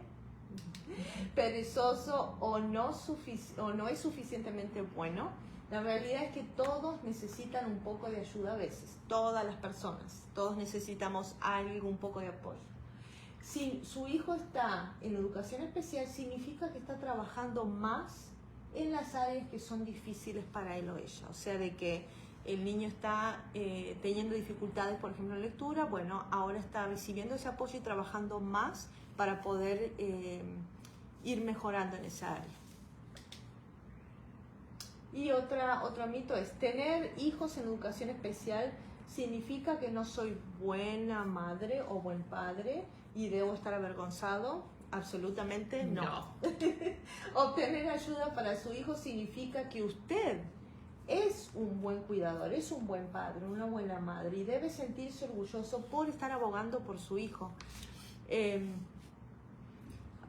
perezoso o no es suficientemente bueno? La realidad es que todos necesitan un poco de ayuda a veces, todas las personas, todos necesitamos algo, un poco de apoyo. Si su hijo está en educación especial, significa que está trabajando más en las áreas que son difíciles para él o ella, o sea, de que el niño está teniendo dificultades, por ejemplo, en lectura, bueno, ahora está recibiendo ese apoyo y trabajando más para poder ir mejorando en esa área. Y otro mito es, tener hijos en educación especial significa que no soy buena madre o buen padre y debo estar avergonzado. Absolutamente no. Obtener ayuda para su hijo significa que usted es un buen cuidador, es un buen padre, una buena madre y debe sentirse orgulloso por estar abogando por su hijo.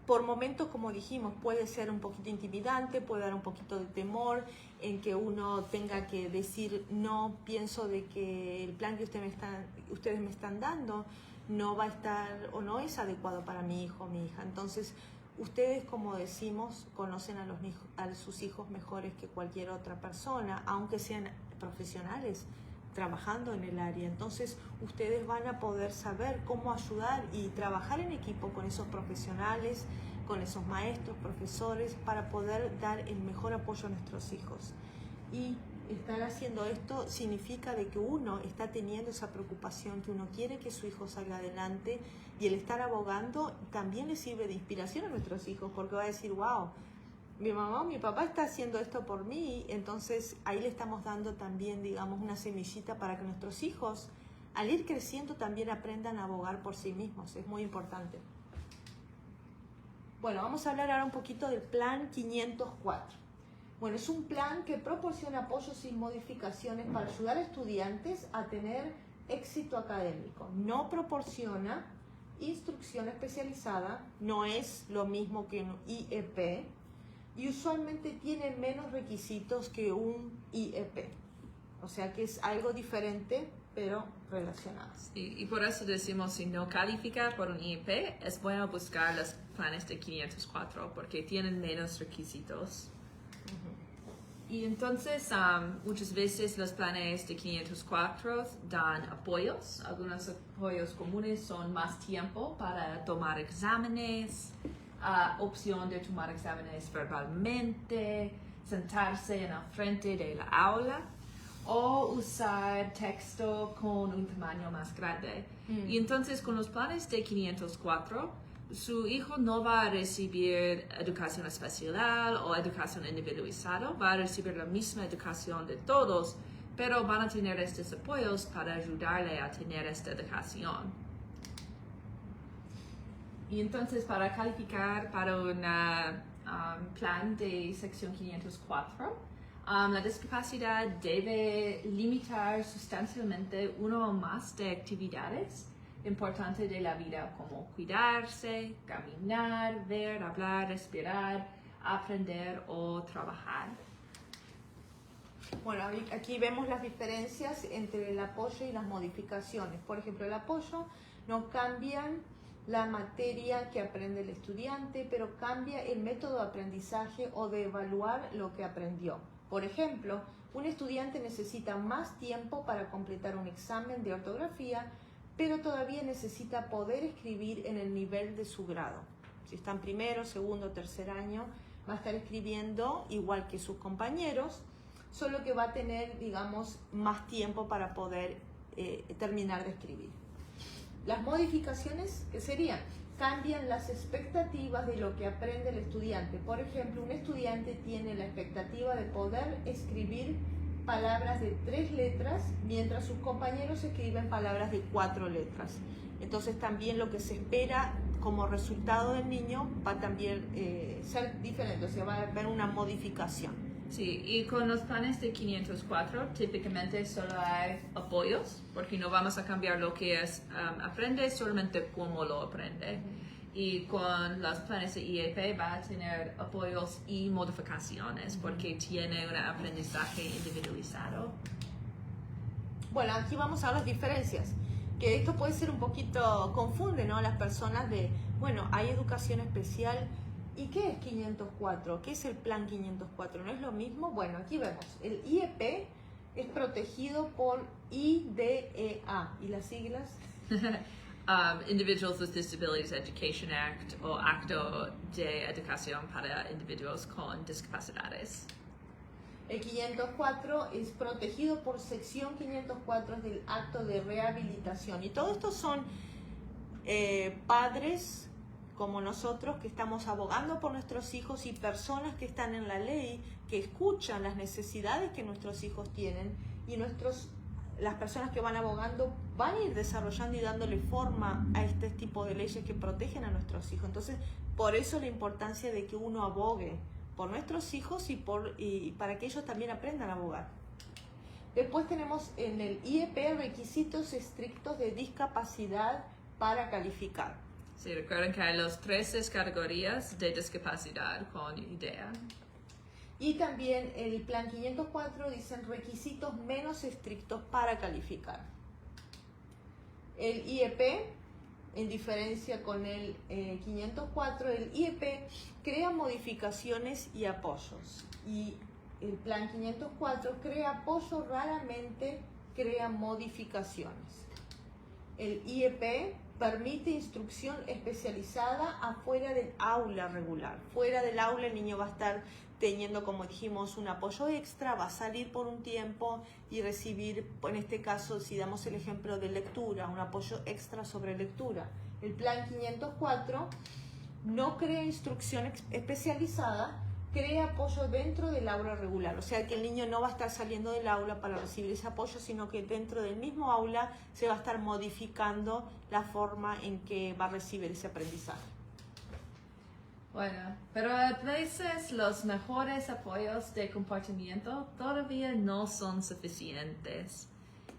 Por momentos, como dijimos, puede ser un poquito intimidante, puede dar un poquito de temor en que uno tenga que decir, no, pienso de que el plan que ustedes me están dando no va a estar o no es adecuado para mi hijo o mi hija. Entonces, ustedes, como decimos, conocen a sus hijos mejores que cualquier otra persona, aunque sean profesionales trabajando en el área. Entonces, ustedes van a poder saber cómo ayudar y trabajar en equipo con esos profesionales, con esos maestros, profesores, para poder dar el mejor apoyo a nuestros hijos. Y estar haciendo esto significa de que uno está teniendo esa preocupación, que uno quiere que su hijo salga adelante, y el estar abogando también le sirve de inspiración a nuestros hijos, porque va a decir, wow, mi mamá o mi papá está haciendo esto por mí, entonces ahí le estamos dando también, digamos, una semillita para que nuestros hijos, al ir creciendo, también aprendan a abogar por sí mismos. Es muy importante. Bueno, vamos a hablar ahora un poquito del Plan 504. Bueno, es un plan que proporciona apoyos y modificaciones para ayudar a estudiantes a tener éxito académico. No proporciona instrucción especializada, no es lo mismo que un IEP, y usualmente tiene menos requisitos que un IEP. O sea que es algo diferente, pero relacionados. Y por eso decimos, si no califica por un IEP, es bueno buscar los planes de 504 porque tienen menos requisitos. Y entonces, muchas veces los planes de 504 dan apoyos. Algunos apoyos comunes son más tiempo para tomar exámenes, opción de tomar exámenes verbalmente, sentarse en el frente de la aula o usar texto con un tamaño más grande. Y entonces con los planes de 504, su hijo no va a recibir educación especial o educación individualizada, va a recibir la misma educación de todos, pero van a tener estos apoyos para ayudarle a tener esta educación. Y entonces, para calificar para un plan de sección 504, la discapacidad debe limitar sustancialmente uno o más de actividades importantes de la vida, como cuidarse, caminar, ver, hablar, respirar, aprender o trabajar. Bueno, aquí vemos las diferencias entre el apoyo y las modificaciones. Por ejemplo, el apoyo no cambia la materia que aprende el estudiante, pero cambia el método de aprendizaje o de evaluar lo que aprendió. Por ejemplo, Un estudiante necesita más tiempo para completar un examen de ortografía, pero todavía necesita poder escribir en el nivel de su grado. Si está en primero, segundo, tercer año, va a estar escribiendo igual que sus compañeros, solo que va a tener, digamos, más tiempo para poder terminar de escribir. Las modificaciones, ¿qué serían? Cambian las expectativas de lo que aprende el estudiante. Por ejemplo, un estudiante tiene la expectativa de poder escribir palabras de 3 letras, mientras sus compañeros escriben palabras de 4 letras. Entonces también lo que se espera como resultado del niño va a también ser diferente, o sea, va a haber una modificación. Sí, y con los planes de 504 típicamente solo hay apoyos, porque no vamos a cambiar lo que es aprende, solamente cómo lo aprende. Y con los planes de IEP va a tener apoyos y modificaciones, porque tiene un aprendizaje individualizado. Bueno, aquí vamos a ver las diferencias, que esto puede ser un poquito, confunde, ¿no?, a las personas de, bueno, hay educación especial. ¿Y qué es 504? ¿Qué es el plan 504? ¿No es lo mismo? Bueno, aquí vemos. El IEP es protegido por IDEA. ¿Y las siglas? Individuals with Disabilities Education Act o Acto de Educación para Individuos con Discapacidades. El 504 es protegido por sección 504 del Acto de Rehabilitación. Y todo esto son padres como nosotros que estamos abogando por nuestros hijos y personas que están en la ley, que escuchan las necesidades que nuestros hijos tienen y las personas que van abogando van a ir desarrollando y dándole forma a este tipo de leyes que protegen a nuestros hijos. Entonces, por eso la importancia de que uno abogue por nuestros hijos y para que ellos también aprendan a abogar. Después tenemos en el IEP requisitos estrictos de discapacidad para calificar. Sí, recuerden que hay las 13 categorías de discapacidad con IDEA. Y también el plan 504 dicen requisitos menos estrictos para calificar. El IEP, en diferencia con el 504, el IEP crea modificaciones y apoyos. Y el plan 504 crea apoyo, raramente crea modificaciones. El IEP permite instrucción especializada afuera del aula regular. Fuera del aula el niño va a estar teniendo, como dijimos, un apoyo extra, va a salir por un tiempo y recibir, en este caso, si damos el ejemplo de lectura, un apoyo extra sobre lectura. El plan 504 no crea instrucción especializada, crea apoyo dentro del aula regular, o sea que el niño no va a estar saliendo del aula para recibir ese apoyo, sino que dentro del mismo aula se va a estar modificando la forma en que va a recibir ese aprendizaje. Bueno, pero a veces los mejores apoyos de comportamiento todavía no son suficientes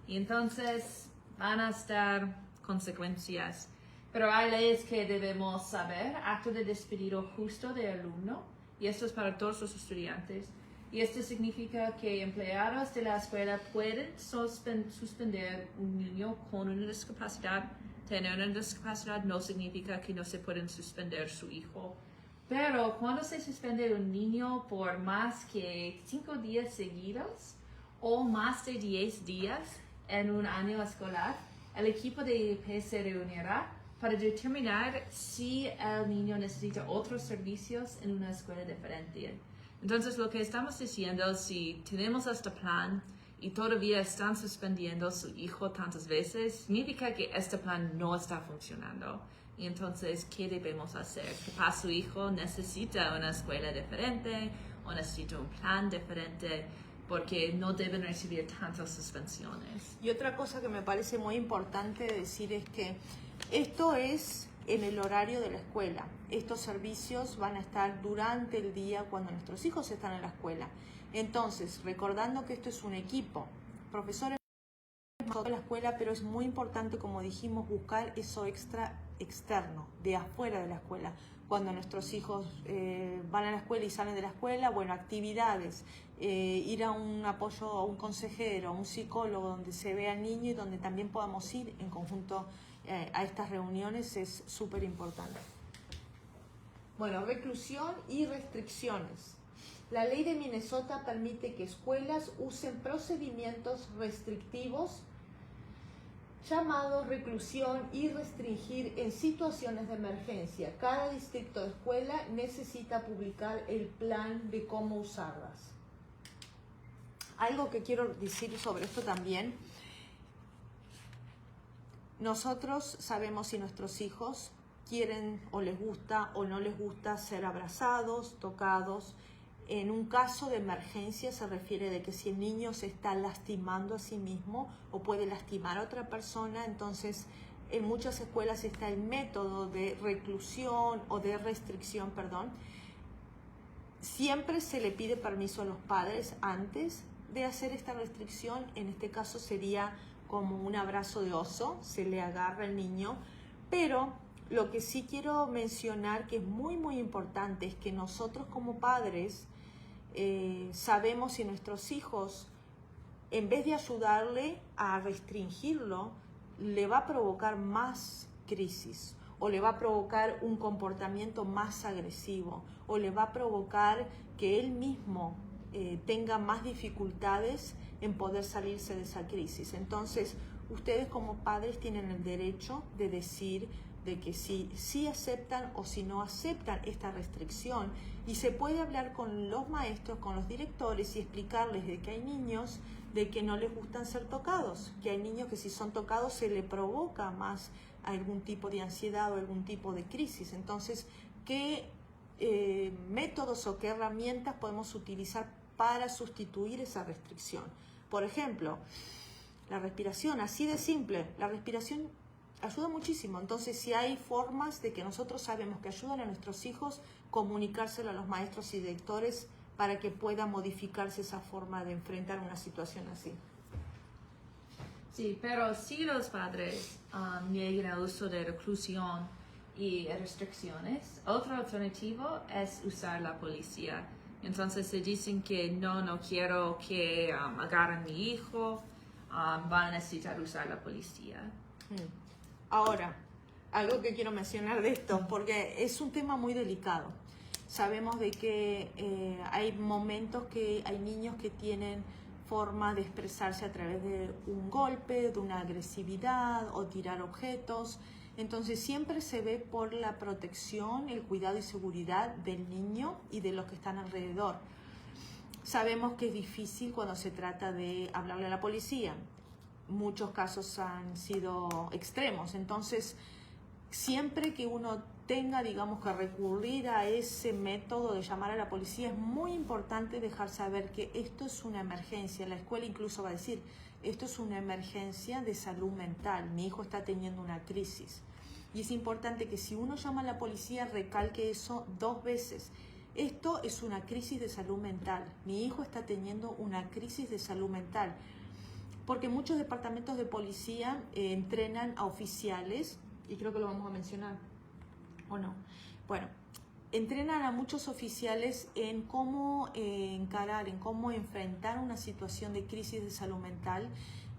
y entonces van a estar consecuencias. Pero hay leyes que debemos saber, acto de despedido justo del alumno, y esto es para todos los estudiantes. Y esto significa que empleados de la escuela pueden suspender un niño con una discapacidad. Tener una discapacidad no significa que no se pueden suspender su hijo. Pero cuando se suspende un niño por más que 5 días seguidos o más de 10 días en un año escolar, el equipo de IEP se reunirá para determinar si el niño necesita otros servicios en una escuela diferente. Entonces, lo que estamos diciendo, si tenemos este plan y todavía están suspendiendo a su hijo tantas veces, significa que este plan no está funcionando. Y entonces, ¿qué debemos hacer? Capaz su hijo necesita una escuela diferente o necesita un plan diferente, porque no deben recibir tantas suspensiones. Y otra cosa que me parece muy importante decir es que esto es en el horario de la escuela. Estos servicios van a estar durante el día cuando nuestros hijos están en la escuela. Entonces, recordando que esto es un equipo, profesores de la escuela, pero es muy importante, como dijimos, buscar eso externo, de afuera de la escuela. Cuando nuestros hijos van a la escuela y salen de la escuela, bueno, actividades, ir a un apoyo, a un consejero, a un psicólogo donde se vea al niño y donde también podamos ir en conjunto a estas reuniones es súper importante. Bueno, reclusión y restricciones. La ley de Minnesota permite que escuelas usen procedimientos restrictivos llamados reclusión y restringir en situaciones de emergencia. Cada distrito de escuela necesita publicar el plan de cómo usarlas. Algo que quiero decir sobre esto también, nosotros sabemos si nuestros hijos quieren o les gusta o no les gusta ser abrazados, tocados. En un caso de emergencia se refiere de que si el niño se está lastimando a sí mismo o puede lastimar a otra persona, entonces en muchas escuelas está el método de reclusión o de restricción, Siempre se le pide permiso a los padres antes de hacer esta restricción. En este caso sería como un abrazo de oso, se le agarra al niño, pero lo que sí quiero mencionar que es muy muy importante es que nosotros como padres sabemos si nuestros hijos, en vez de ayudarle a restringirlo, le va a provocar más crisis o le va a provocar un comportamiento más agresivo o le va a provocar que él mismo tenga más dificultades en poder salirse de esa crisis. Entonces, ustedes como padres tienen el derecho de decir de que si aceptan o si no aceptan esta restricción, y se puede hablar con los maestros, con los directores y explicarles de que hay niños de que no les gustan ser tocados, que hay niños que si son tocados se le provoca más algún tipo de ansiedad o algún tipo de crisis. Entonces, ¿qué métodos o qué herramientas podemos utilizar para sustituir esa restricción? Por ejemplo, la respiración, así de simple, la respiración ayuda muchísimo. Entonces, si hay formas de que nosotros sabemos que ayudan a nuestros hijos, comunicárselo a los maestros y directores para que pueda modificarse esa forma de enfrentar una situación así. Sí, pero si los padres niegan el uso de reclusión y restricciones, otra alternativa es usar la policía. Entonces se dicen que no quiero que agarren a mi hijo, van a necesitar usar la policía. Ahora, algo que quiero mencionar de esto, porque es un tema muy delicado. Sabemos de que hay momentos que hay niños que tienen forma de expresarse a través de un golpe, de una agresividad o tirar objetos. Entonces siempre se ve por la protección, el cuidado y seguridad del niño y de los que están alrededor. Sabemos que es difícil cuando se trata de hablarle a la policía. Muchos casos han sido extremos, entonces siempre que uno tenga, digamos, que recurrir a ese método de llamar a la policía, es muy importante dejar saber que esto es una emergencia. La escuela incluso va a decir, esto es una emergencia de salud mental, mi hijo está teniendo una crisis. Y es importante que si uno llama a la policía, recalque eso 2 veces. Esto es una crisis de salud mental, mi hijo está teniendo una crisis de salud mental. Porque muchos departamentos de policía entrenan a oficiales, y creo que lo vamos a mencionar, ¿o no? Bueno, entrenan a muchos oficiales en cómo encarar, en cómo enfrentar una situación de crisis de salud mental,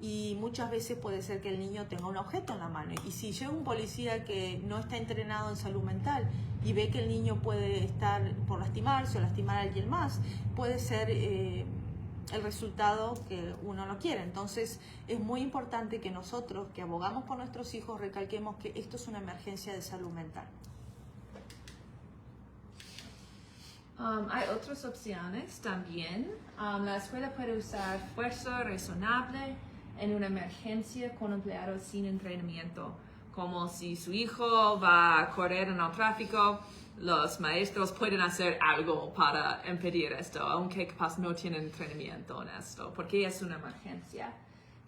y muchas veces puede ser que el niño tenga un objeto en la mano. Y si llega un policía que no está entrenado en salud mental y ve que el niño puede estar por lastimarse o lastimar a alguien más, puede ser el resultado que uno no quiere. Entonces es muy importante que nosotros, que abogamos por nuestros hijos, recalquemos que esto es una emergencia de salud mental. Hay otras opciones también. La escuela puede usar fuerza razonable en una emergencia con empleados sin entrenamiento, como si su hijo va a correr en el tráfico. Los maestros pueden hacer algo para impedir esto, aunque capaz no tienen entrenamiento en esto, porque es una emergencia.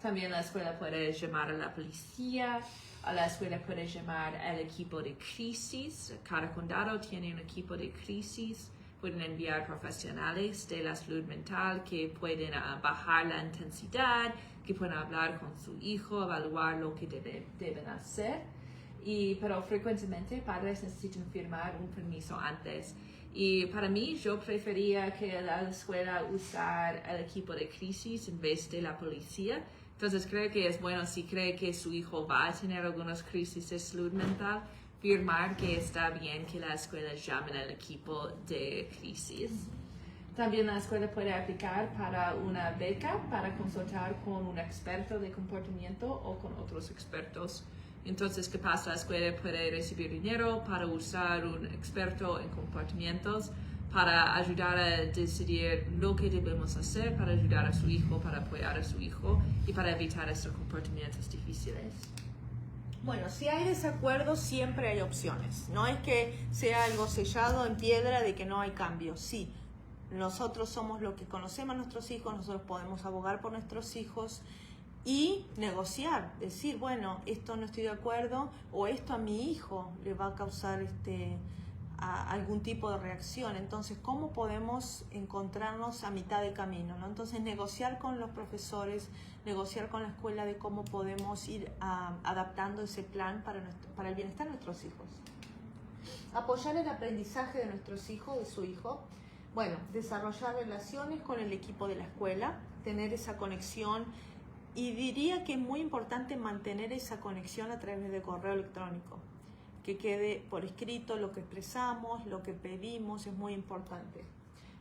También la escuela puede llamar a la policía, la escuela puede llamar al equipo de crisis. Cada condado tiene un equipo de crisis. Pueden enviar profesionales de la salud mental que pueden bajar la intensidad, que pueden hablar con su hijo, evaluar lo que deben hacer. Pero frecuentemente padres necesitan firmar un permiso antes. Y para mí, yo prefería que la escuela usara el equipo de crisis en vez de la policía. Entonces creo que es bueno, si cree que su hijo va a tener algunas crisis de salud mental, firmar que está bien que la escuela llame al equipo de crisis. También la escuela puede aplicar para una beca para consultar con un experto de comportamiento o con otros expertos. Entonces, ¿qué pasa? La escuela puede recibir dinero para usar un experto en comportamientos para ayudar a decidir lo que debemos hacer para ayudar a su hijo, para apoyar a su hijo y para evitar estos comportamientos difíciles. Bueno, si hay desacuerdo, siempre hay opciones. No es que sea algo sellado en piedra de que no hay cambio. Sí, nosotros somos los que conocemos a nuestros hijos, nosotros podemos abogar por nuestros hijos y negociar, decir, bueno, esto no estoy de acuerdo o esto a mi hijo le va a causar algún tipo de reacción. Entonces, ¿cómo podemos encontrarnos a mitad de camino, ¿no? Entonces, negociar con los profesores, negociar con la escuela de cómo podemos ir adaptando ese plan para el bienestar de nuestros hijos. Apoyar el aprendizaje de nuestros hijos, de su hijo. Bueno, desarrollar relaciones con el equipo de la escuela, tener esa conexión. Y diría que es muy importante mantener esa conexión a través de correo electrónico. Que quede por escrito lo que expresamos, lo que pedimos, es muy importante.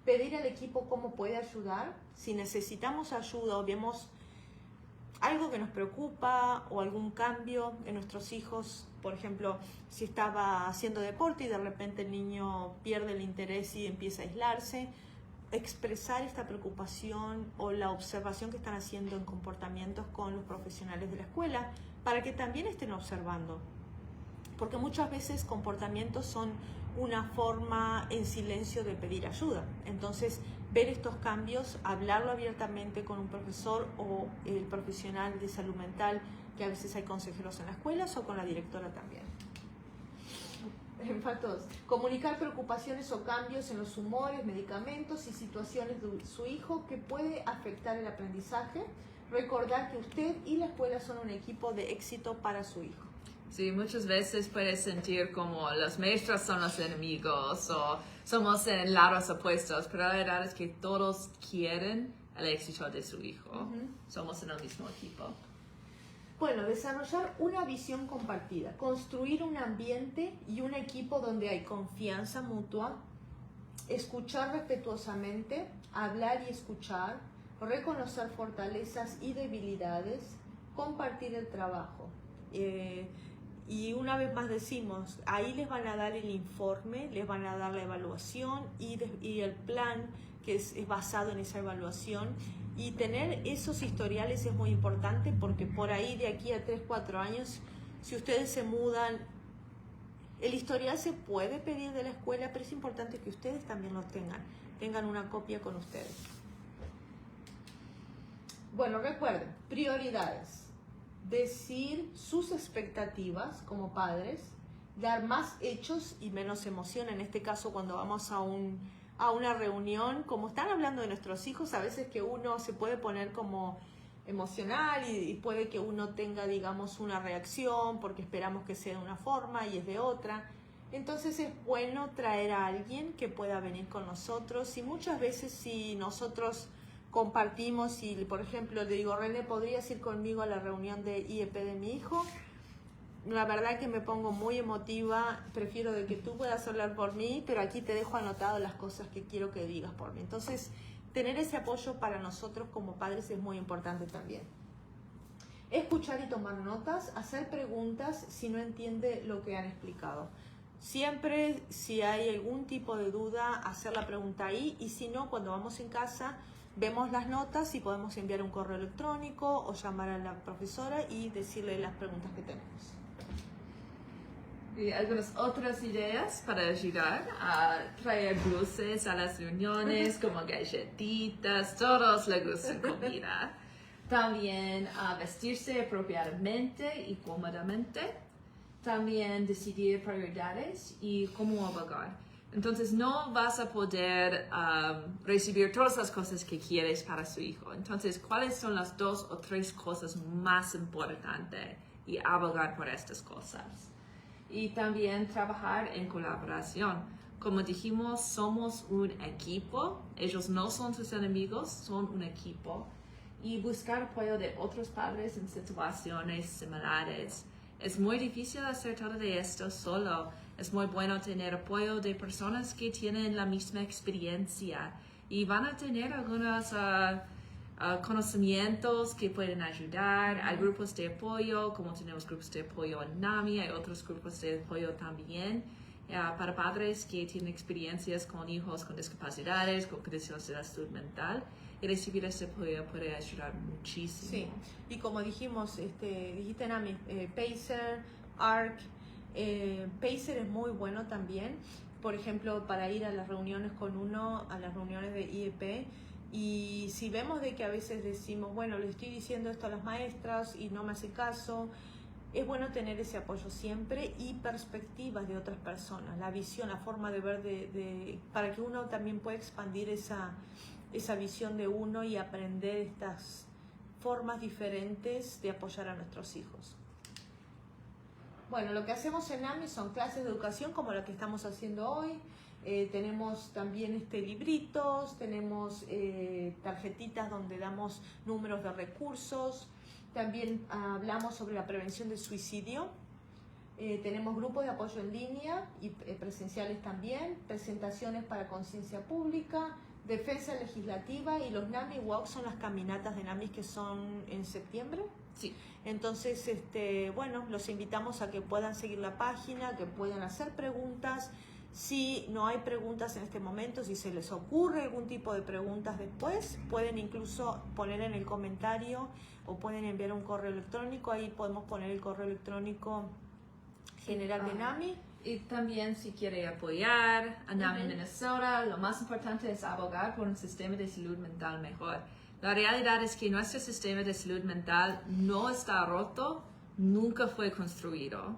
Pedir al equipo cómo puede ayudar. Si necesitamos ayuda o vemos algo que nos preocupa o algún cambio en nuestros hijos, por ejemplo, si estaba haciendo deporte y de repente el niño pierde el interés y empieza a aislarse, expresar esta preocupación o la observación que están haciendo en comportamientos con los profesionales de la escuela para que también estén observando. Porque muchas veces comportamientos son una forma en silencio de pedir ayuda. Entonces, ver estos cambios, hablarlo abiertamente con un profesor o el profesional de salud mental, que a veces hay consejeros en las escuelas, o con la directora también. Falta dos. Comunicar preocupaciones o cambios en los humores, medicamentos y situaciones de su hijo que puede afectar el aprendizaje. Recordar que usted y la escuela son un equipo de éxito para su hijo. Sí, muchas veces puedes sentir como los maestros son los enemigos o somos en lados opuestos, pero la verdad es que todos quieren el éxito de su hijo. Somos en el mismo equipo. Bueno, desarrollar una visión compartida, construir un ambiente y un equipo donde hay confianza mutua, escuchar respetuosamente, hablar y escuchar, reconocer fortalezas y debilidades, compartir el trabajo. Y una vez más decimos, ahí les van a dar el informe, les van a dar la evaluación y el plan que es basado en esa evaluación. Y tener esos historiales es muy importante porque por ahí de aquí a 3-4 años, si ustedes se mudan, el historial se puede pedir de la escuela, pero es importante que ustedes también lo tengan una copia con ustedes. Bueno, recuerden, prioridades. Decir sus expectativas como padres, dar más hechos y menos emoción. En este caso, cuando vamos a una reunión, como están hablando de nuestros hijos, a veces que uno se puede poner como emocional y puede que uno tenga, digamos, una reacción porque esperamos que sea de una forma y es de otra. Entonces es bueno traer a alguien que pueda venir con nosotros y muchas veces si nosotros compartimos y, por ejemplo, le digo, René, ¿podrías ir conmigo a la reunión de IEP de mi hijo? La verdad que me pongo muy emotiva, prefiero de que tú puedas hablar por mí, pero aquí te dejo anotado las cosas que quiero que digas por mí. Entonces, tener ese apoyo para nosotros como padres es muy importante también. Escuchar y tomar notas, hacer preguntas si no entiende lo que han explicado. Siempre, si hay algún tipo de duda, hacer la pregunta ahí y si no, cuando vamos en casa, vemos las notas y podemos enviar un correo electrónico o llamar a la profesora y decirle las preguntas que tenemos. Y algunas otras ideas para ayudar a traer dulces a las reuniones, como galletitas, todos les gusta comida. También vestirse apropiadamente y cómodamente. También decidir prioridades y cómo abogar. Entonces no vas a poder recibir todas las cosas que quieres para su hijo. Entonces, ¿cuáles son las 2 o 3 cosas más importantes? Y abogar por estas cosas. Y también trabajar en colaboración. Como dijimos, somos un equipo. Ellos no son tus enemigos, son un equipo. Y buscar apoyo de otros padres en situaciones similares. Es muy difícil hacer todo de esto solo. Es muy bueno tener apoyo de personas que tienen la misma experiencia y van a tener algunos conocimientos que pueden ayudar. Hay grupos de apoyo, como tenemos grupos de apoyo en NAMI, hay otros grupos de apoyo también para padres que tienen experiencias con hijos con discapacidades, con condiciones de la salud mental, y recibir ese apoyo puede ayudar muchísimo. Sí, y como dijimos, dijiste NAMI, Pacer, ARC, Pacer es muy bueno también, por ejemplo, para ir a las reuniones con uno, a las reuniones de IEP, y si vemos de que a veces decimos, bueno, le estoy diciendo esto a las maestras y no me hace caso, es bueno tener ese apoyo siempre y perspectivas de otras personas, la visión, la forma de ver, para que uno también pueda expandir esa visión de uno y aprender estas formas diferentes de apoyar a nuestros hijos. Bueno, lo que hacemos en NAMI son clases de educación como la que estamos haciendo hoy. Tenemos también libritos, tenemos tarjetitas donde damos números de recursos. También hablamos sobre la prevención del suicidio. Tenemos grupos de apoyo en línea y presenciales también, presentaciones para conciencia pública, defensa legislativa, y los NAMI Walks son las caminatas de NAMI que son en septiembre. Sí. Entonces, bueno, los invitamos a que puedan seguir la página, que puedan hacer preguntas. Si no hay preguntas en este momento, si se les ocurre algún tipo de preguntas después, pueden incluso poner en el comentario o pueden enviar un correo electrónico. Ahí podemos poner el correo electrónico general de NAMI. Y también si quiere apoyar a NAMI Minnesota, lo más importante es abogar por un sistema de salud mental mejor. La realidad es que nuestro sistema de salud mental no está roto, nunca fue construido.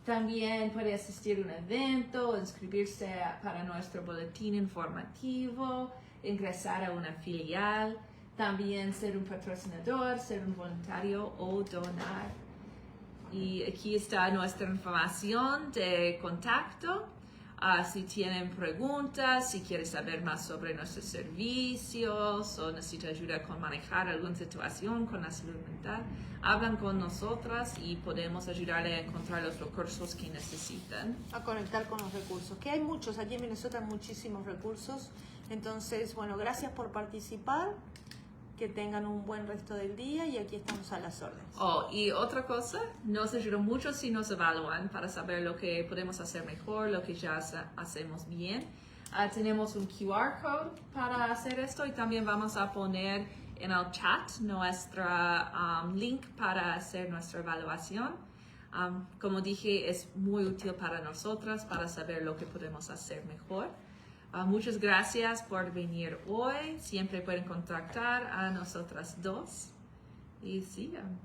También puede asistir a un evento, inscribirse para nuestro boletín informativo, ingresar a una filial, también ser un patrocinador, ser un voluntario o donar. Y aquí está nuestra información de contacto. Si tienen preguntas, si quieren saber más sobre nuestros servicios o necesitan ayuda con manejar alguna situación con la salud mental, hablan con nosotras y podemos ayudarle a encontrar los recursos que necesitan. A conectar con los recursos, que hay muchos, aquí en Minnesota hay muchísimos recursos. Entonces, bueno, gracias por participar, que tengan un buen resto del día y aquí estamos a las órdenes. Y otra cosa, nos ayuda mucho si nos evalúan para saber lo que podemos hacer mejor, lo que ya hacemos bien. Tenemos un QR code para hacer esto y también vamos a poner en el chat nuestro link para hacer nuestra evaluación. Como dije, es muy útil para nosotras para saber lo que podemos hacer mejor. Muchas gracias por venir hoy. Siempre pueden contactar a nosotras dos y sigan.